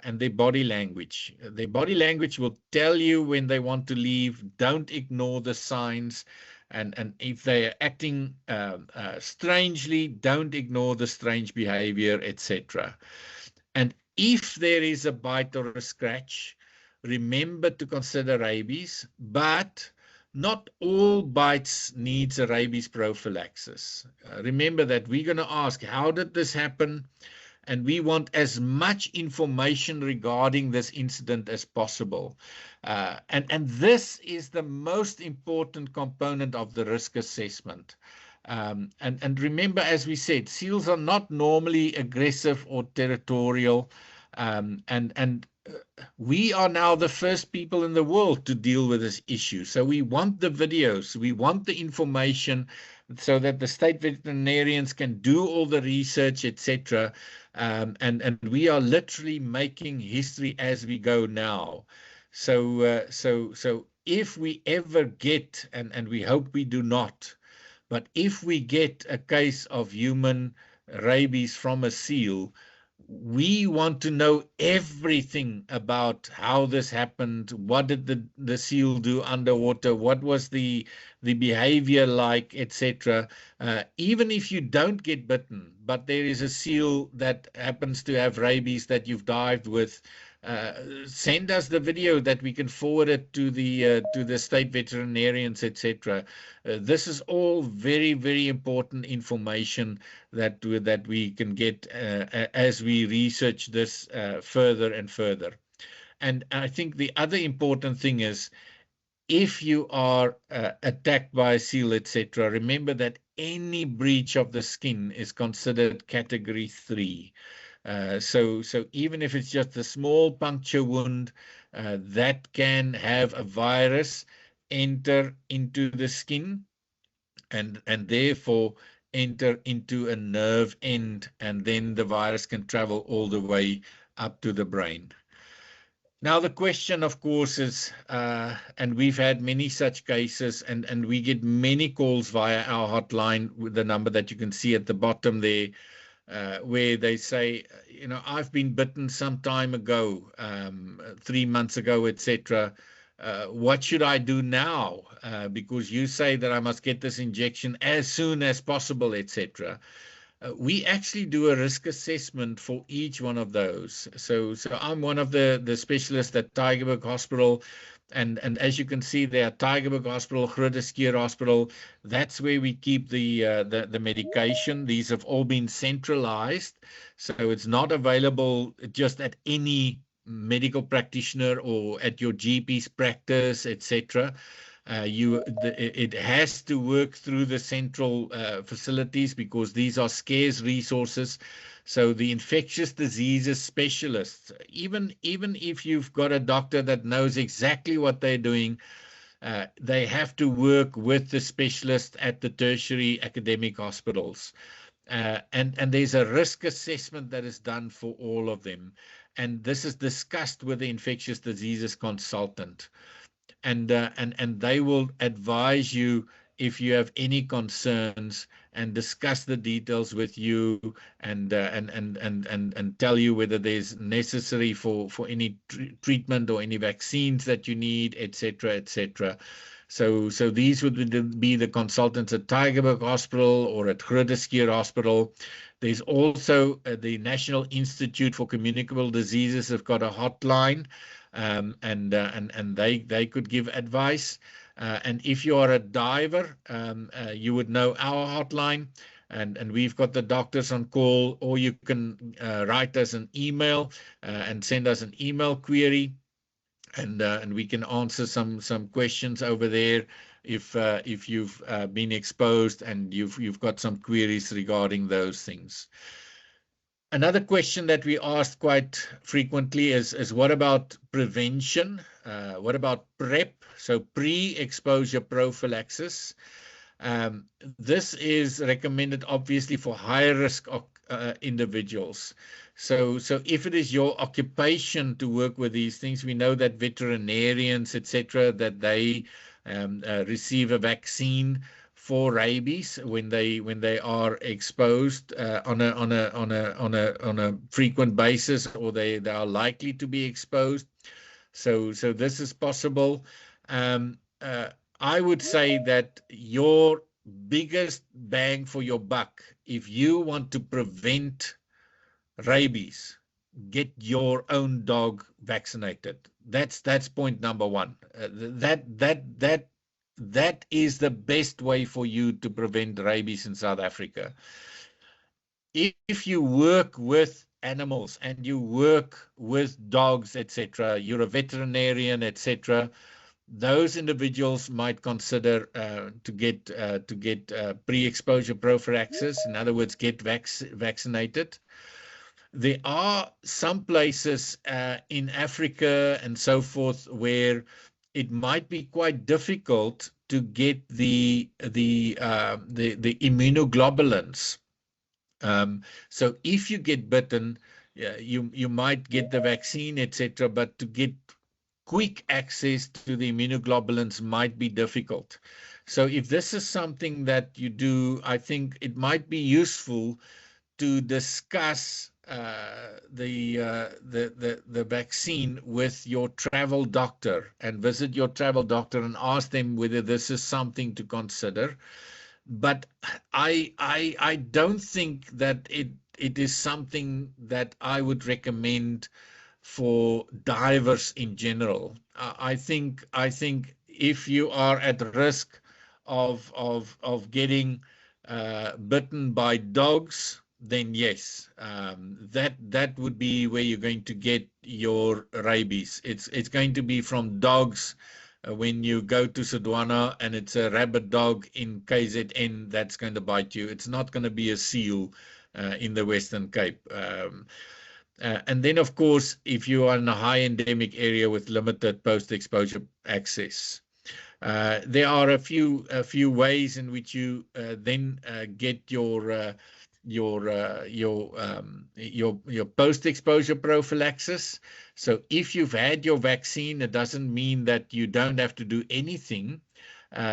and their body language. Their body language will tell you when they want to leave. Don't ignore the signs. And if they are acting strangely, don't ignore the strange behavior, etc. And if there is a bite or a scratch, remember to consider rabies, but not all bites needs a rabies prophylaxis. Remember that we're going to ask, how did this happen? And we want as much information regarding this incident as possible. And this is the most important component of the risk assessment. And remember, as we said, seals are not normally aggressive or territorial. We are now the first people in the world to deal with this issue. So we want the videos, we want the information so that the state veterinarians can do all the research, etc. And we are literally making history as we go now. So if we ever get, and we hope we do not, but if we get a case of human rabies from a seal, we want to know everything about how this happened. What did the seal do underwater? What was the behavior like, etc. Even if you don't get bitten, but there is a seal that happens to have rabies that you've dived with, send us the video that we can forward it to the state veterinarians, etc. This is all very, very important information that we can get as we research this further and further. And I think the other important thing is, if you are attacked by a seal, etc., remember that any breach of the skin is considered category 3. So even if it's just a small puncture wound, that can have a virus enter into the skin and therefore enter into a nerve end, and then the virus can travel all the way up to the brain. Now, the question, of course, is, and we've had many such cases, and we get many calls via our hotline with the number that you can see at the bottom there, where they say, I've been bitten some time ago, 3 months ago, etc. What should I do now? Because you say that I must get this injection as soon as possible, etc. We actually do a risk assessment for each one of those. So I'm one of the specialists at Tygerberg Hospital. And as you can see there, Tygerberg Hospital, Groote Hospital, that's where we keep the medication. These have all been centralized. So it's not available just at any medical practitioner or at your GP's practice, etc. It has to work through the central facilities because these are scarce resources. So the infectious diseases specialists, even if you've got a doctor that knows exactly what they're doing, they have to work with the specialists at the tertiary academic hospitals. And there's a risk assessment that is done for all of them. And this is discussed with the infectious diseases consultant. And they will advise you if you have any concerns and discuss the details with you and tell you whether there's necessary for any treatment or any vaccines that you need, etc., etc. So these would be the consultants at Tygerberg Hospital or at Groote Hospital. There's also the National Institute for Communicable Diseases have got a hotline, and they could give advice. And if you are a diver, you would know our hotline, and we've got the doctors on call, or you can write us an email and send us an email query. And we can answer some questions over there if you've been exposed and you've got some queries regarding those things. Another question that we asked quite frequently is what about prevention? What about PrEP? So pre-exposure prophylaxis. This is recommended obviously for higher risk individuals. So if it is your occupation to work with these things, we know that veterinarians, etc., that they receive a vaccine for rabies when they are exposed on a frequent basis, or they are likely to be exposed. So this is possible. I would say that your biggest bang for your buck, if you want to prevent rabies, get your own dog vaccinated. That's point number one. That is the best way for you to prevent rabies in South Africa. If you work with animals and you work with dogs, etc., you're a veterinarian, etc., those individuals might consider to get pre-exposure prophylaxis. In other words, get vaccinated. There are some places in Africa and so forth where it might be quite difficult to get the immunoglobulins. So if you get bitten, you might get the vaccine, etc., but to get quick access to the immunoglobulins might be difficult. So if this is something that you do, I think it might be useful to discuss the vaccine with your travel doctor, and visit your travel doctor and ask them whether this is something to consider. But I don't think that it is something that I would recommend for divers in general. I think if you are at risk of getting bitten by dogs, then yes, that would be where you're going to get your rabies. It's going to be from dogs. When you go to Sodwana and it's a rabid dog in KZN that's going to bite you, it's not going to be a seal in the Western Cape. And then, of course, if you are in a high endemic area with limited post-exposure access, there are a few ways in which you then get your post-exposure prophylaxis. So if you've had your vaccine, it doesn't mean that you don't have to do anything.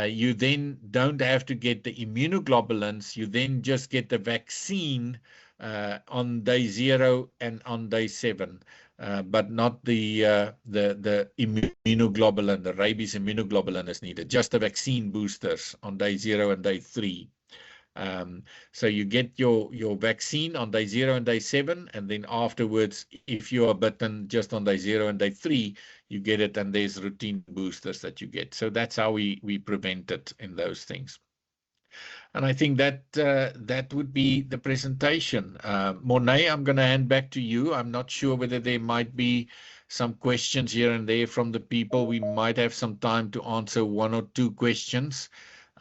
You then don't have to get the immunoglobulins. You then just get the vaccine on day 0 and on day 7, but not the immunoglobulin. The rabies immunoglobulin is needed. Just the vaccine boosters on day 0 and day 3. So you get your vaccine on day 0 and day 7, and then afterwards, if you are bitten, just on day 0 and day 3, you get it, and there's routine boosters that you get. So that's how we prevent it in those things. And I think that would be the presentation. Mornay, I'm going to hand back to you. I'm not sure whether there might be some questions here and there from the people. We might have some time to answer 1 or 2 questions,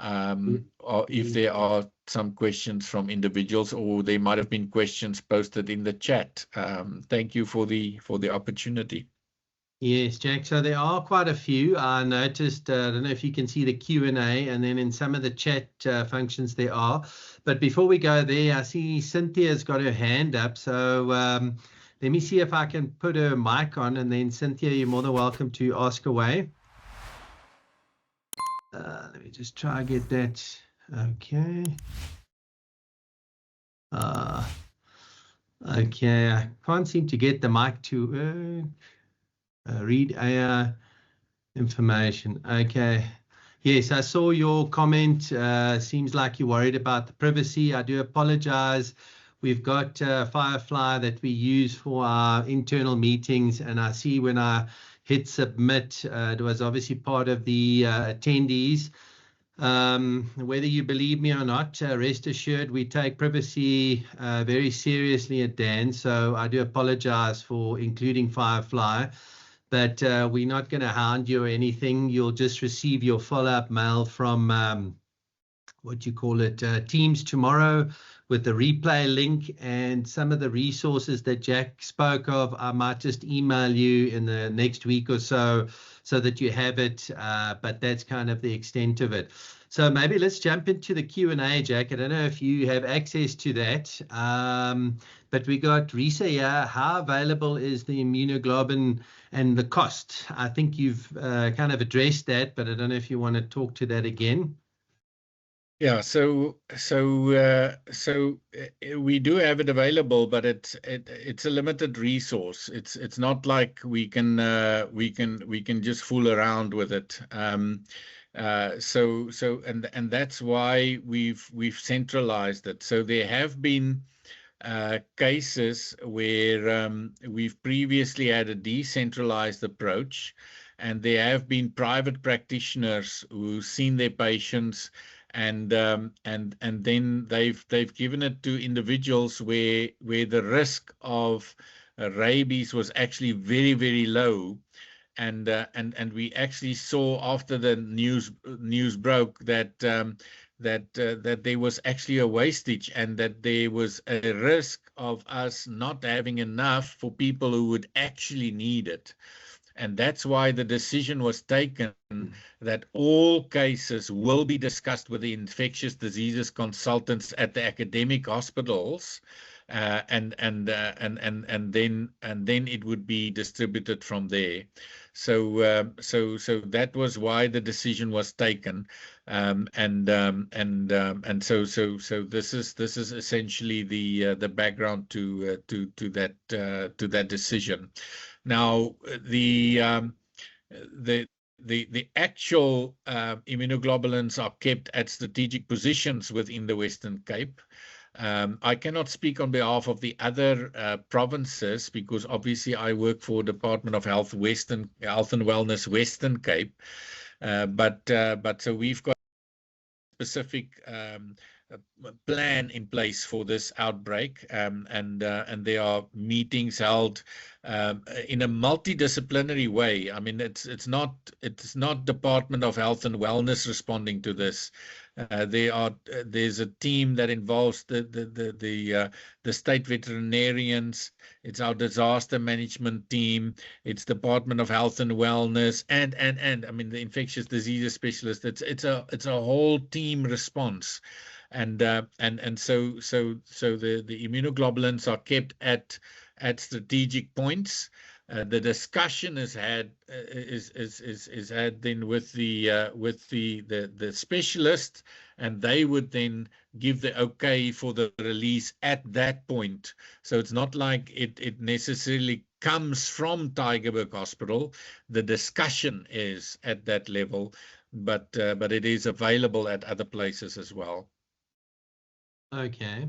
or if there are some questions from individuals, or there might have been questions posted in the chat. Thank you for the opportunity. Yes, Jack. So there are quite a few. I noticed, I don't know if you can see the Q&A, and then in some of the chat functions there are. But before we go there, I see Cynthia's got her hand up. So let me see if I can put her mic on, and then Cynthia, you're more than welcome to ask away. Let me just try and get that. Okay. Okay, I can't seem to get the mic to read AI information. Okay. Yes, I saw your comment. Seems like you're worried about the privacy. I do apologize. We've got Firefly that we use for our internal meetings, and I see when I hit submit, it was obviously part of the attendees. Whether you believe me or not, rest assured we take privacy very seriously at Dan. So I do apologize for including Firefly, but we're not going to hound you or anything. You'll just receive your follow-up mail from what you call it, Teams tomorrow, with the replay link and some of the resources that Jack spoke of. I might just email you in the next week or so that you have it, but that's kind of the extent of it. So maybe let's jump into the Q&A, Jack. I don't know if you have access to that, but we got Risa here. How available is the immunoglobulin and the cost? I think you've kind of addressed that, but I don't know if you want to talk to that again. Yeah, so we do have it available, but it's a limited resource. It's not like we can just fool around with it. And that's why we've centralized it. So there have been cases where we've previously had a decentralized approach, and there have been private practitioners who've seen their patients, and then they've given it to individuals where the risk of rabies was actually very, very low, and we actually saw after the news broke that that there was actually a wastage, and that there was a risk of us not having enough for people who would actually need it. And that's why the decision was taken that all cases will be discussed with the infectious diseases consultants at the academic hospitals, and then it would be distributed from there. So that was why the decision was taken, and so this is essentially the background to that decision. Now, the actual immunoglobulins are kept at strategic positions within the Western Cape. I cannot speak on behalf of the other provinces, because obviously I work for Department of Health and Wellness Western Cape. But so we've got a specific plan in place for this outbreak, and there are meetings held in a multidisciplinary way. I mean, it's not Department of Health and Wellness responding to this. There's a team that involves the state veterinarians. It's our disaster management team. It's Department of Health and Wellness, and I mean the infectious diseases specialist. It's a whole team response. And so the immunoglobulins are kept at strategic points. The discussion is had then with the specialist, and they would then give the okay for the release at that point. So it's not like it necessarily comes from Tygerberg Hospital. The discussion is at that level, but it is available at other places as well. Okay.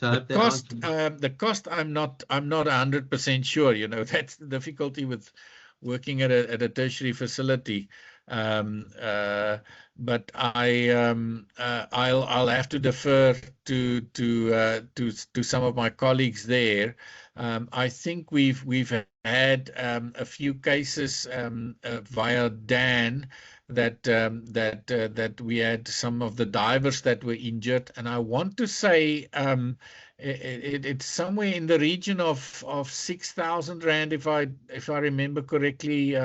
So the cost, I'm not 100% sure. You know, that's the difficulty with working at a tertiary facility. But I'll have to defer to some of my colleagues there. I think we've had a few cases via Dan that we had some of the divers that were injured, and I want to say it's somewhere in the region of 6,000 rand, if I remember correctly.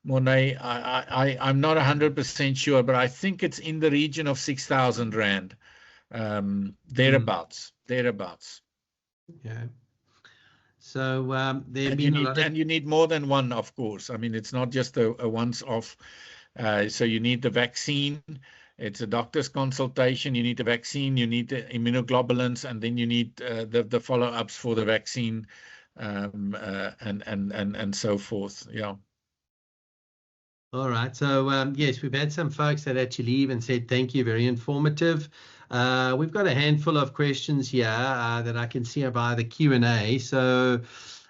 Monet, I'm not 100% sure, but I think it's in the region of 6,000 rand, thereabouts. Yeah. So there have And been a lot of... you need more than one, of course. I mean, it's not just a once-off. So you need the vaccine. It's a doctor's consultation. You need the vaccine. You need the immunoglobulins, and then you need the follow-ups for the vaccine, and so forth. Yeah. All right. So, yes, we've had some folks that had to leave and said, thank you, very informative. We've got a handful of questions here that I can see via the Q&A. So,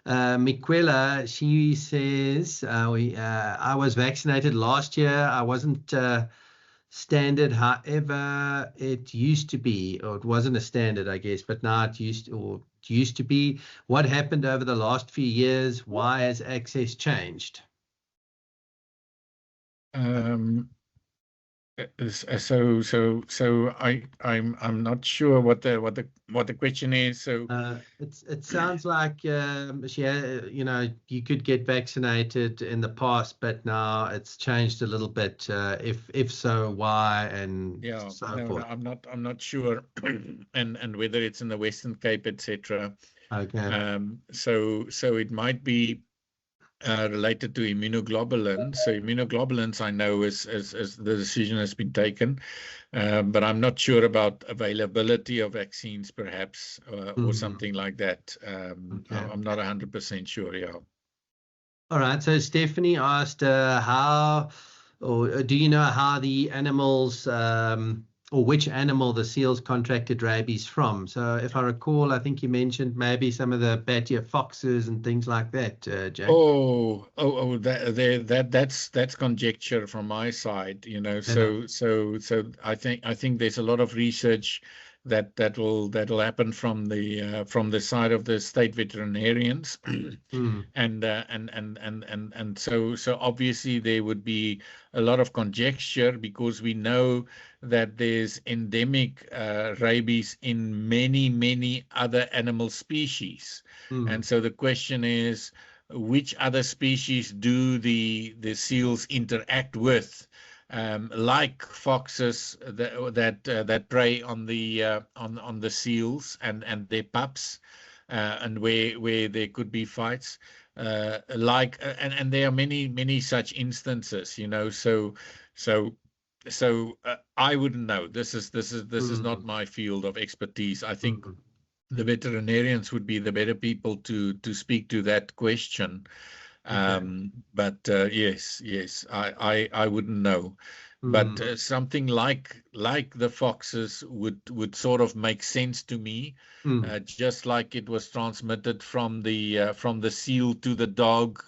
Miquela, she says, I was vaccinated last year. I wasn't standard. However, it used to be, or it wasn't a standard, I guess, but now it used to be. What happened over the last few years? Why has access changed? So I'm not sure what the question is. So it sounds like you could get vaccinated in the past, but now it's changed a little bit. If so, why, and yeah, so no, forth. I'm not sure, and whether it's in the Western Cape, etc. Okay. So it might be related to immunoglobulins. So immunoglobulins, I know is the decision has been taken, but I'm not sure about availability of vaccines, perhaps, or something like that. Okay. I'm not 100% sure. Yeah. All right. So Stephanie asked, do you know how the animals, or which animal the seals contracted rabies from? So if I recall, I think you mentioned maybe some of the Batia foxes and things like that, Jack. That's conjecture from my side, So I think there's a lot of research that'll happen from the side of the state veterinarians, and so obviously there would be a lot of conjecture, because we know that there's endemic rabies in many other animal species, and so the question is, which other species do the seals interact with? Like foxes that prey on the seals and their pups, and where there could be fights, and there are many such instances, So I wouldn't know. This is not my field of expertise. I think the veterinarians would be the better people to speak to that question. But yes, I wouldn't know. But something like the foxes would sort of make sense to me, just like it was transmitted from the seal to the dog,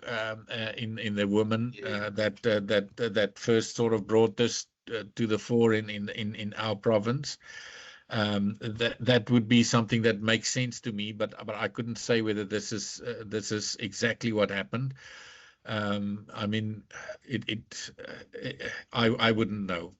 in the woman, that first sort of brought this to the fore in our province. That would be something that makes sense to me, but I couldn't say whether this is exactly what happened. I mean, I wouldn't know.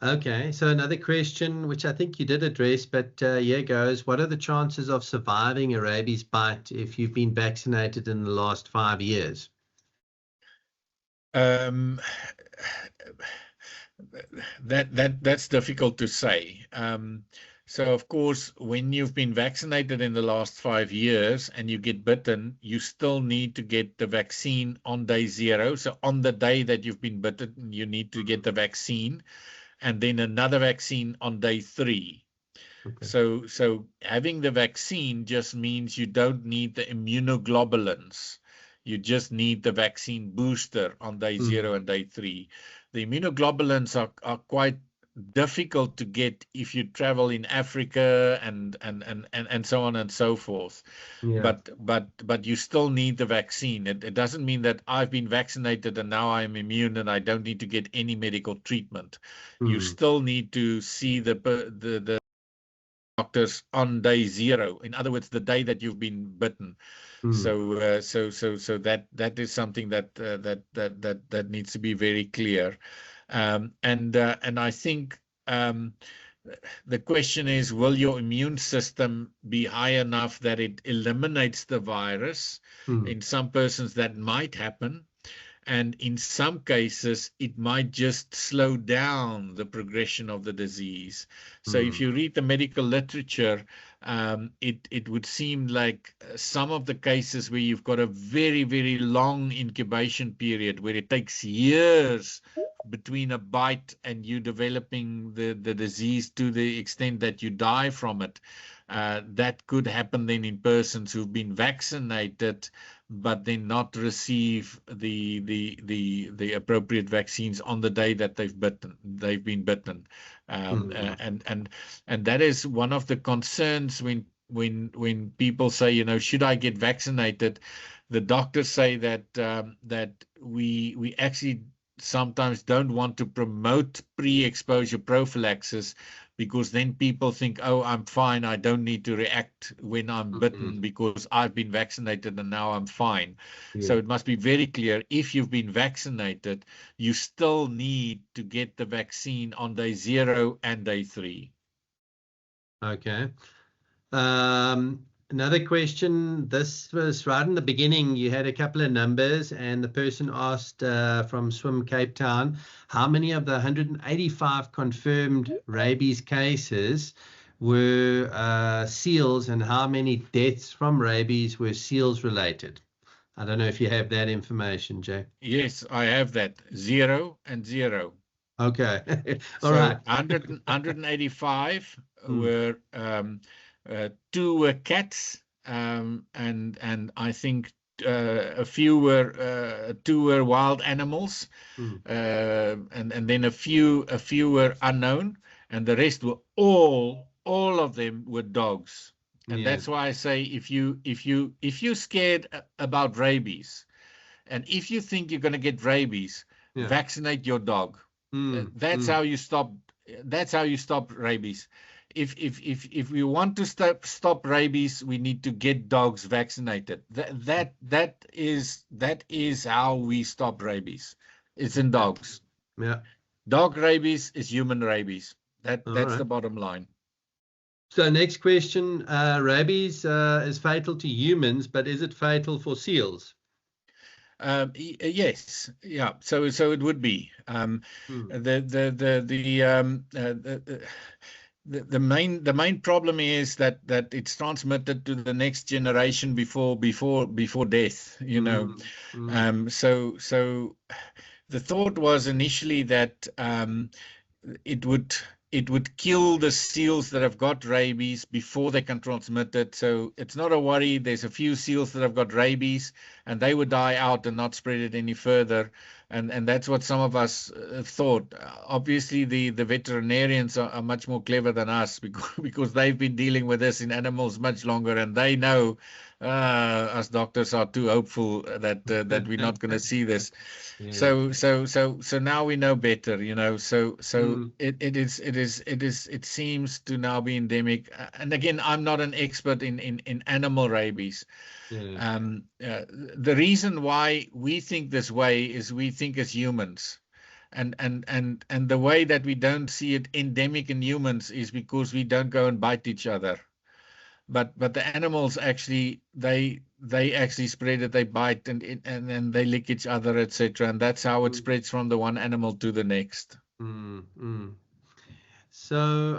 Okay, so another question, which I think you did address, but here goes. What are the chances of surviving a rabies bite if you've been vaccinated in the last 5 years? That's difficult to say. So of course, when you've been vaccinated in the last 5 years and you get bitten, you still need to get the vaccine on day 0. So on the day that you've been bitten, you need to get the vaccine, and then another vaccine on day 3. Okay. So having the vaccine just means you don't need the immunoglobulins. You just need the vaccine booster on day 0 and day 3. The immunoglobulins are quite difficult to get if you travel in Africa and so on and so forth. Yeah. But you still need the vaccine. It doesn't mean that I've been vaccinated and now I'm immune and I don't need to get any medical treatment. You still need to see the doctors on day 0. In other words, the day that you've been bitten. So that is something that needs to be very clear. And I think the question is, will your immune system be high enough that it eliminates the virus? In some persons that might happen. And in some cases, it might just slow down the progression of the disease. So if you read the medical literature, it would seem like some of the cases where you've got a very, very long incubation period, where it takes years between a bite and you developing the disease to the extent that you die from it, that could happen then in persons who've been vaccinated but then not receive the appropriate vaccines on the day that they've been bitten. And that is one of the concerns when people say, you know, should I get vaccinated? The doctors say that we actually sometimes don't want to promote pre-exposure prophylaxis, because then people think, oh, I'm fine, I don't need to react when I'm bitten because I've been vaccinated and now I'm fine. So it must be very clear, if you've been vaccinated, you still need to get the vaccine on day 0 and day 3. Okay. Another question. This was right in the beginning. You had a couple of numbers, and the person asked from Swim Cape Town, how many of the 185 confirmed rabies cases were seals, and how many deaths from rabies were seals related? I don't know if you have that information, Jay. Yes, I have that. 0 and 0. Okay. All so right. 185 were 2 were cats, and I think a few were 2 were wild animals, and then a few were unknown, and the rest were all of them were dogs. And that's why I say, if you're scared about rabies, and if you think you're going to get rabies, vaccinate your dog. That's how you stop. That's how you stop rabies. If we want to stop rabies, we need to get dogs vaccinated. That is how we stop rabies. It's in dogs. Yeah. Dog rabies is human rabies. That's right. the bottom line. So next question, rabies is fatal to humans, but is it fatal for seals? Yes, yeah. So it would be. The main problem is that it's transmitted to the next generation before death. You know, so the thought was initially that it would kill the seals that have got rabies before they can transmit it. So it's not a worry. There's a few seals that have got rabies, and they would die out and not spread it any further. And that's what some of us thought. Obviously, the veterinarians are much more clever than us, because they've been dealing with this in animals much longer, and they know us doctors are too hopeful that we're not going to see this. So now we know better, you know. So it seems to now be endemic. And again, I'm not an expert in animal rabies. The reason why we think this way is we think as humans, and the way that we don't see it endemic in humans is because we don't go and bite each other. But the animals actually, they actually spread it. They bite and they lick each other, etc. And that's how it spreads from the one animal to the next. So,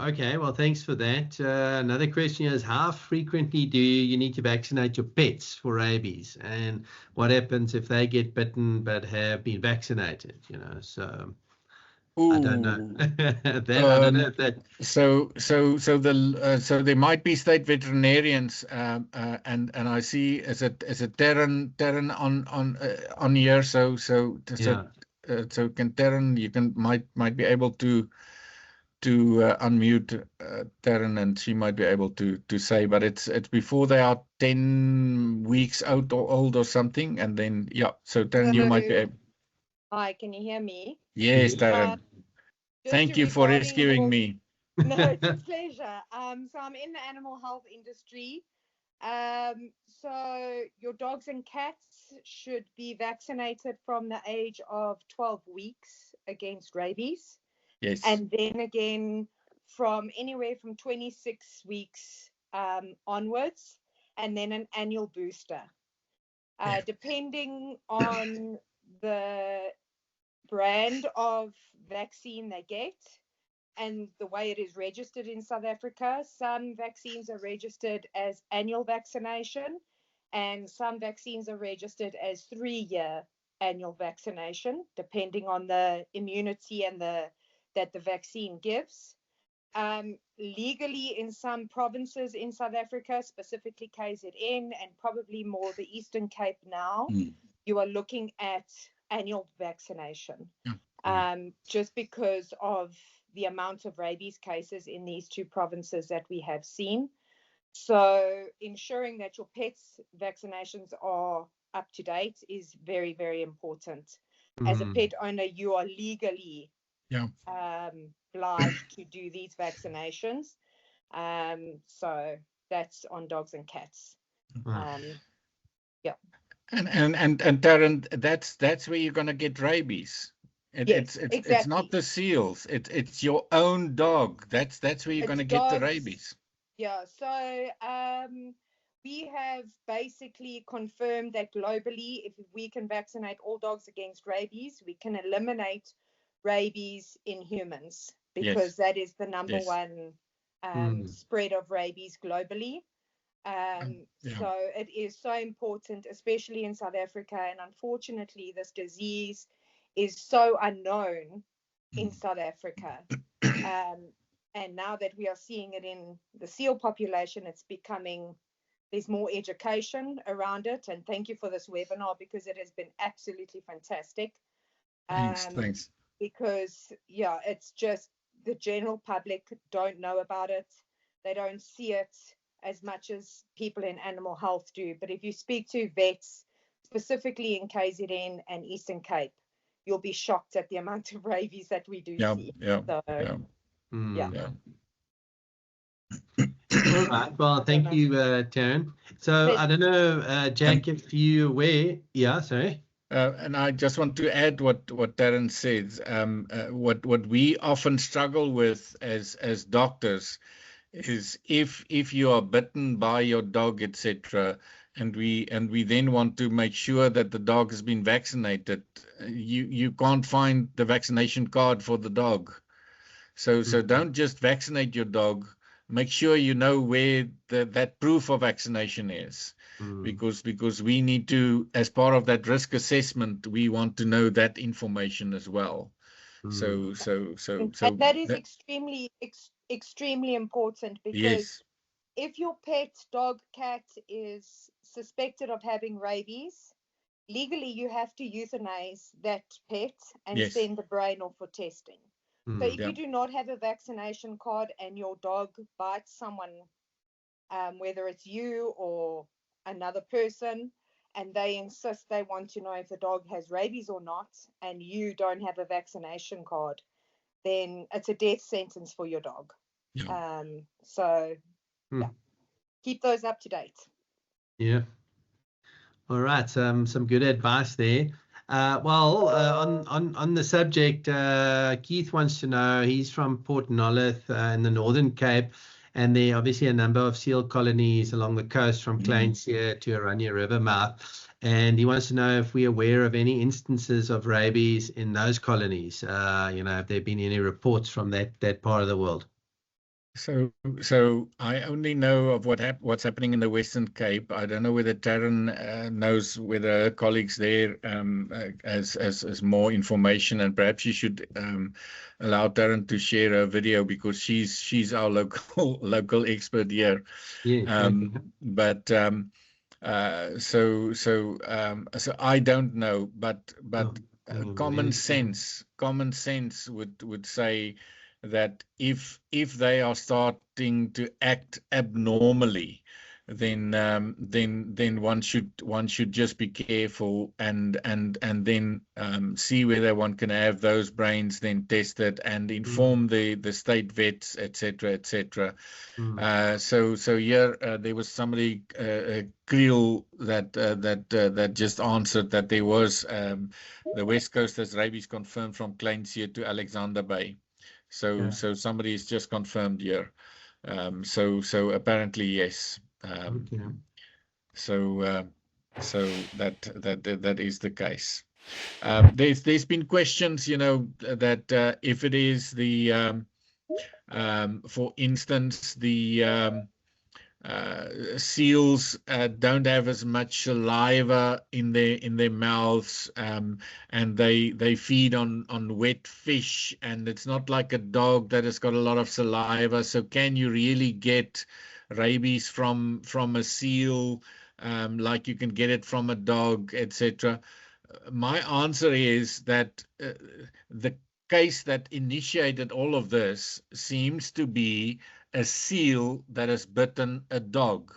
okay, well, thanks for that. Another question is, how frequently do you need to vaccinate your pets for rabies? And what happens if they get bitten but have been vaccinated? You know, so I don't know. I don't know if that. So there might be state veterinarians, and I see as a Terran on here. So can Terran, you might be able to unmute Taryn, and she might be able to say, but it's before they are 10 weeks out or old or something, and then yeah. So Taryn, you might be able. Hi, can you hear me? Yes, Taryn. Thank you for rescuing me. No, it's a pleasure. So I'm in the animal health industry. So your dogs and cats should be vaccinated from the age of 12 weeks against rabies. Yes. And then again from anywhere from 26 weeks onwards, and then an annual booster. Depending on the brand of vaccine they get and the way it is registered in South Africa, some vaccines are registered as annual vaccination, and some vaccines are registered as 3-year annual vaccination, depending on the immunity and that the vaccine gives. Legally, in some provinces in South Africa, specifically KZN and probably more the Eastern Cape now, you are looking at annual vaccination, just because of the amount of rabies cases in these two provinces that we have seen. So ensuring that your pets' vaccinations are up to date is very, very important. As a pet owner, you are legally obliged to do these vaccinations. So that's on dogs and cats. And Taryn, that's where you're gonna get rabies. Yes, exactly. It's not the seals. It's your own dog. That's where you're gonna get the rabies. Yeah. So we have basically confirmed that globally, if we can vaccinate all dogs against rabies, we can eliminate rabies in humans, because that is the number one spread of rabies globally. So it is so important, especially in South Africa, and unfortunately this disease is so unknown in South Africa, and now that we are seeing it in the seal population, it's becoming, there's more education around it, and thank you for this webinar because it has been absolutely fantastic. Thanks. Because it's just the general public don't know about it, they don't see it as much as people in animal health do. But if you speak to vets, specifically in KZN and Eastern Cape, you'll be shocked at the amount of rabies that we do see. All right. Well, thank you, Taryn. So I don't know, Jack, if you're aware. Yeah, sorry. And I just want to add what Taryn said. What we often struggle with as doctors is if you are bitten by your dog, etc., and we then want to make sure that the dog has been vaccinated, you can't find the vaccination card for the dog. So don't just vaccinate your dog. Make sure you know where that proof of vaccination is, because we need to, as part of that risk assessment, we want to know that information as well. So and that is extremely important, because if your pet, dog, cat is suspected of having rabies, legally you have to euthanize that pet and send the brain off for testing. So if you do not have a vaccination card and your dog bites someone, whether it's you or another person, and they insist they want to know if the dog has rabies or not, and you don't have a vaccination card, then it's a death sentence for your dog. Keep those up to date. All right, some good advice there. Well, on the subject, Keith wants to know, he's from Port Nolloth in the Northern Cape, and there are obviously a number of seal colonies along the coast from Kleinseer to Oranje River mouth, and he wants to know if we're aware of any instances of rabies in those colonies. Have there been any reports from that part of the world? So I only know of what's happening in the Western Cape. I don't know whether Taryn knows whether her colleagues there has more information, and perhaps you should allow Taryn to share a video, because she's our local expert here. So I don't know, but common sense would say that if they are starting to act abnormally, then one should just be careful and then see whether one can have those brains then tested and inform the state vets, etc., etc. So here there was somebody, Creel, that just answered that there was the West Coast has rabies confirmed from Kleinsee to Alexander Bay. So somebody is just confirmed here. So apparently yes. So that is the case. There's been questions, that if it is the for instance the seals don't have as much saliva in their mouths, and they feed on wet fish, and it's not like a dog that has got a lot of saliva. So can you really get rabies from a seal like you can get it from a dog, etc.? My answer is that the case that initiated all of this seems to be a seal that has bitten a dog.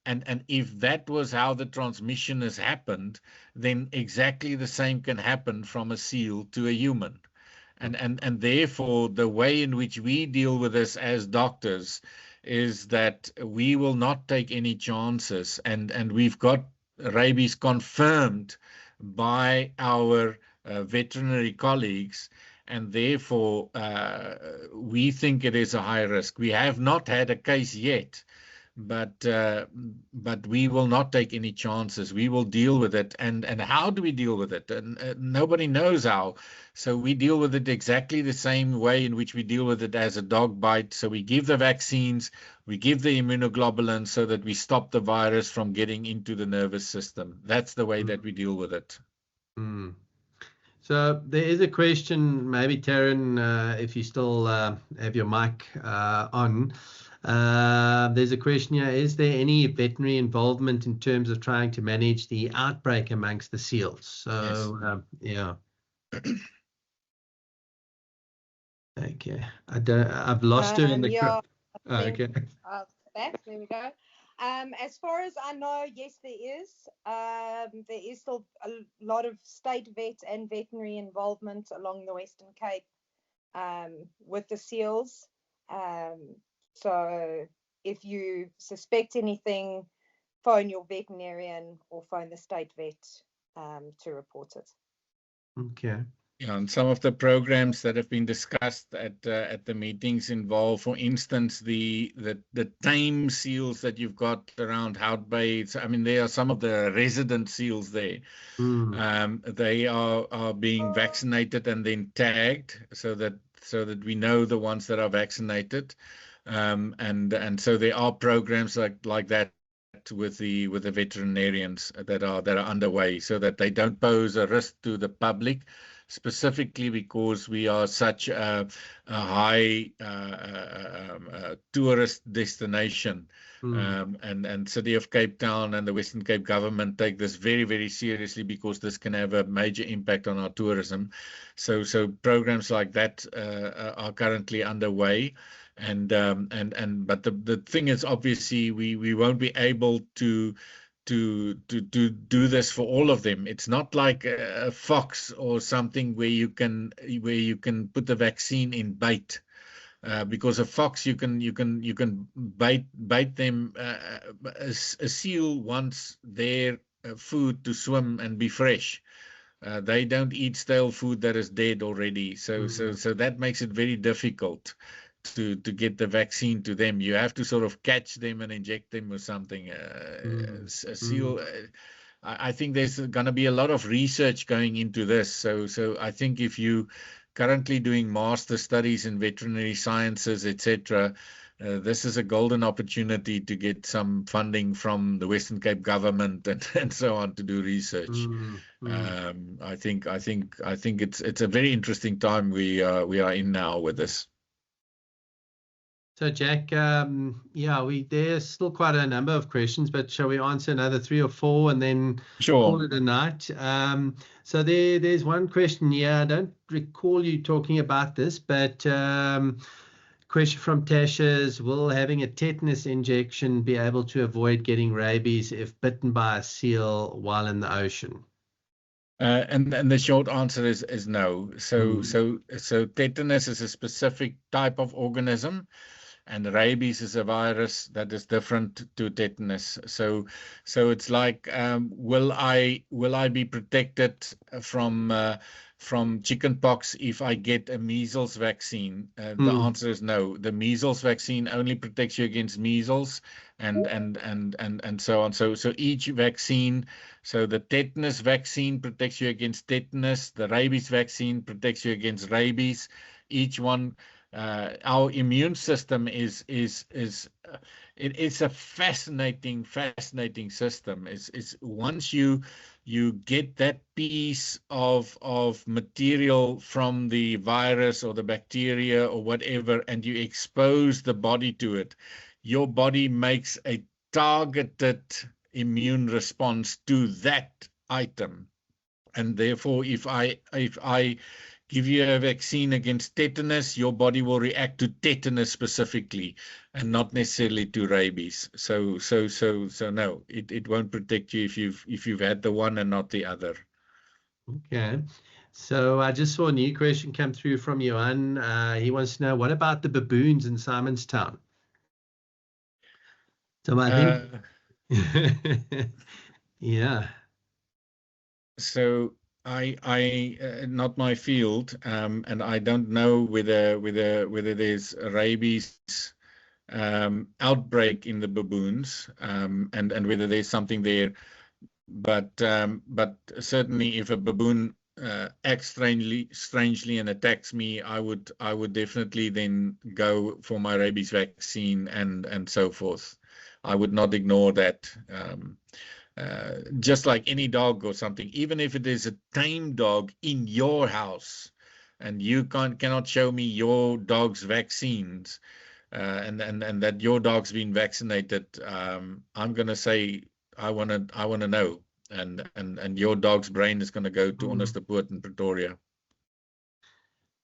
And if that was how the transmission has happened, then exactly the same can happen from a seal to a human. And therefore, the way in which we deal with this as doctors is that we will not take any chances. And we've got rabies confirmed by our veterinary colleagues, and therefore we think it is a high risk. We have not had a case yet, but we will not take any chances. We will deal with it. And how do we deal with it? And nobody knows how. So we deal with it exactly the same way in which we deal with it as a dog bite. So we give the vaccines, we give the immunoglobulins so that we stop the virus from getting into the nervous system. That's the way that we deal with it. So there is a question, maybe Taryn, if you still have your mic on. There's a question here: is there any veterinary involvement in terms of trying to manage the outbreak amongst the seals? So yes. Okay, I've lost her in the okay. Back, there we go. As far as I know, yes, there is. There is still a lot of state vet and veterinary involvement along the Western Cape with the seals. So if you suspect anything, phone your veterinarian or phone the state vet to report it. Okay. Yeah, and some of the programs that have been discussed at the meetings involve, for instance, the tame seals that you've got around Hout Bay. I mean, there are some of the resident seals there. They are being vaccinated and then tagged so that we know the ones that are vaccinated. And so there are programs like that with the veterinarians that are underway, so that they don't pose a risk to the public, specifically because we are such a high tourist destination. And City of Cape Town and the Western Cape government take this very, very seriously, because this can have a major impact on our tourism. So programs like that are currently underway. But the thing is, obviously we won't be able to do this for all of them. It's not like a fox or something where you can put the vaccine in bait, because a fox you can bait them. A seal wants their food to swim and be fresh. They don't eat stale food that is dead already. So that makes it very difficult to get the vaccine to them. You have to sort of catch them and inject them with something. A seal. I think there's going to be a lot of research going into this. So I think if you currently doing master studies in veterinary sciences, etc., this is a golden opportunity to get some funding from the Western Cape government and so on to do research. I think it's a very interesting time we are in now with this. So Jack, there's still quite a number of questions, but shall we answer another 3 or 4 and then call Sure. it a night? So there's one question here. I don't recall you talking about this, but question from Tasha is, will having a tetanus injection be able to avoid getting rabies if bitten by a seal while in the ocean? And the short answer is no. So tetanus is a specific type of organism, and rabies is a virus that is different to tetanus. So it's like, will I be protected from chickenpox if I get a measles vaccine? The answer is no. The measles vaccine only protects you against measles and so on. So each vaccine, so the tetanus vaccine protects you against tetanus. The rabies vaccine protects you against rabies. Each one. Our immune system is a fascinating system. It's once you get that piece of material from the virus or the bacteria or whatever, and you expose the body to it, your body makes a targeted immune response to that item. And therefore, if I give you a vaccine against tetanus, your body will react to tetanus specifically and not necessarily to rabies. So no, it won't protect you if you've had the one and not the other. Okay. So I just saw a new question come through from Johan. He wants to know, what about the baboons in Simonstown? So I think, yeah. So I not my field, and I don't know whether there's a rabies outbreak in the baboons, and whether there's something there. But certainly, if a baboon acts strangely and attacks me, I would definitely then go for my rabies vaccine and so forth. I would not ignore that. Just like any dog or something, even if it is a tame dog in your house and you cannot show me your dog's vaccines, and that your dog's been vaccinated, I'm going to say, I want to know. And your dog's brain is going to go to Onderstepoort in Pretoria.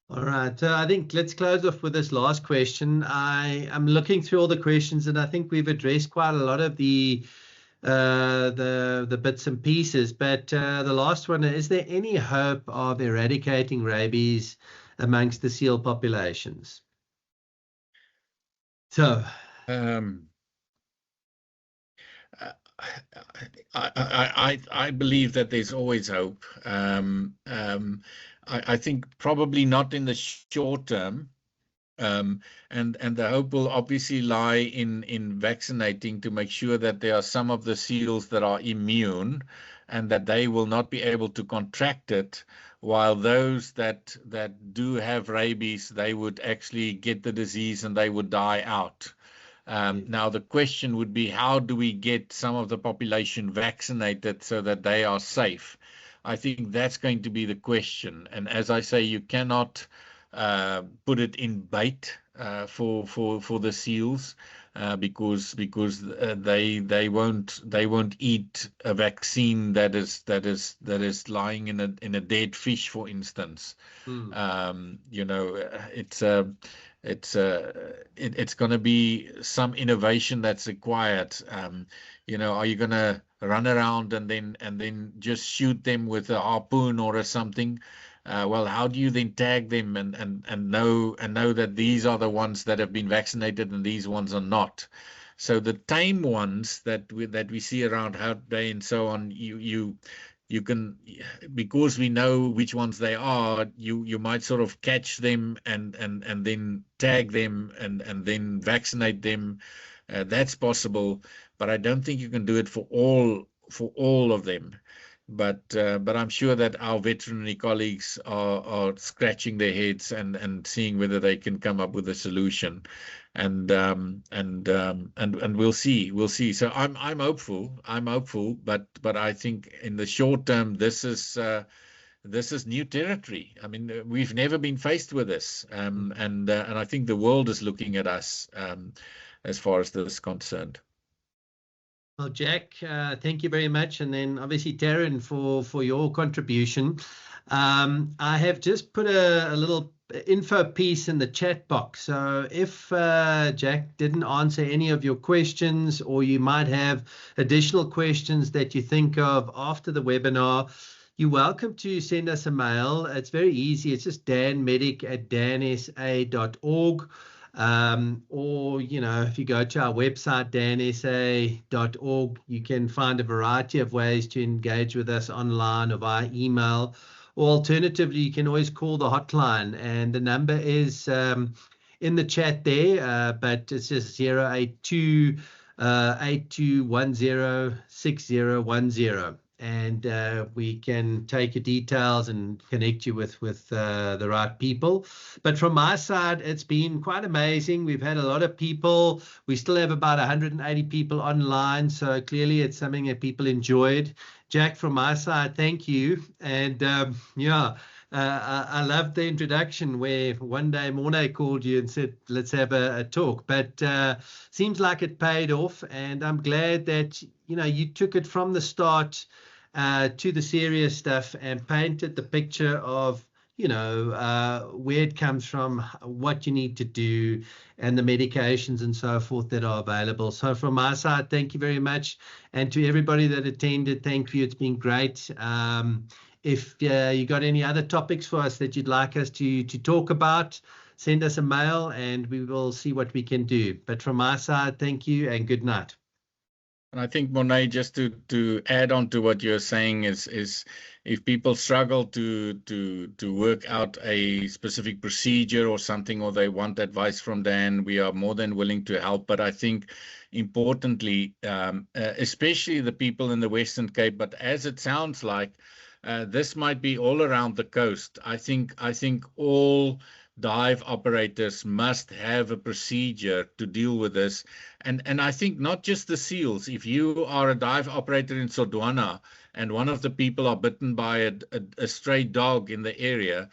All right. I think let's close off with this last question. I'm looking through all the questions, and I think we've addressed quite a lot of the bits and pieces, but the last one, is there any hope of eradicating rabies amongst the seal populations? So I believe that there's always hope. I think probably not in the short term. And the hope will obviously lie in vaccinating to make sure that there are some of the seals that are immune and that they will not be able to contract it, while those that do have rabies, they would actually get the disease and they would die out. Now, the question would be, how do we get some of the population vaccinated so that they are safe? I think that's going to be the question. And as I say, you cannot put it in bait for the seals, because they won't eat a vaccine that is lying in a dead fish, for instance. It's going to be some innovation that's required. Are you going to run around and then just shoot them with a harpoon or something? Well, how do you then tag them and know that these are the ones that have been vaccinated and these ones are not? So the tame ones that we see around Outbreak and so on, you can, because we know which ones they are, you might sort of catch them and then tag them and then vaccinate them. That's possible, but I don't think you can do it for all of them. But I'm sure that our veterinary colleagues are scratching their heads and seeing whether they can come up with a solution, and we'll see. So I'm hopeful, but I think in the short term, this is this is new territory. I mean, we've never been faced with this, and I think the world is looking at us as far as this is concerned. Well, Jack, thank you very much. And then obviously, Taryn, for your contribution. I have just put a little info piece in the chat box. So if Jack didn't answer any of your questions, or you might have additional questions that you think of after the webinar, you're welcome to send us a mail. It's very easy. It's just danmedic@dansa.org. Or, you know, if you go to our website, dansa.org, you can find a variety of ways to engage with us online or via email. Or alternatively, you can always call the hotline, and the number is in the chat there, but it's just 082 8210 6010. And we can take your details and connect you with the right people. But from my side, it's been quite amazing. We've had a lot of people. We still have about 180 people online, so clearly it's something that people enjoyed. Jack, from my side, thank you. And I loved the introduction where one day Mornay called you and said, let's have a talk. But seems like it paid off, and I'm glad that, you know, you took it from the start to the serious stuff and painted the picture of, you know, where it comes from, what you need to do, and the medications and so forth that are available. So from my side, thank you very much. And to everybody that attended, thank you. It's been great. If you got any other topics for us that you'd like us to talk about, send us a mail and we will see what we can do. But from my side, thank you and good night. And I think, Mornay, just to add on to what you're saying is if people struggle to work out a specific procedure or something, or they want advice from Dan, we are more than willing to help. But I think importantly, especially the people in the Western Cape, but as it sounds like, this might be all around the coast. I think all dive operators must have a procedure to deal with this. And I think not just the seals. If you are a dive operator in Sodwana and one of the people are bitten by a stray dog in the area,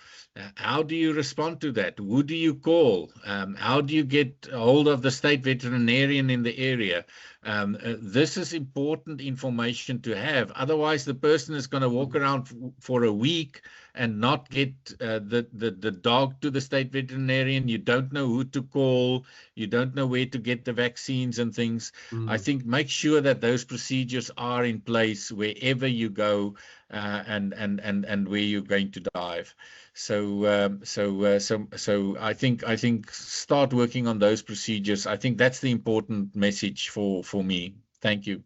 how do you respond to that? Who do you call? How do you get hold of the state veterinarian in the area? This is important information to have. Otherwise, the person is going to walk around for a week and not get the dog to the state veterinarian. You don't know who to call. You don't know where to get the vaccines and things. I think make sure that those procedures are in place wherever you go and where you're going to dive. So I think start working on those procedures. I think that's the important message for me. Thank you.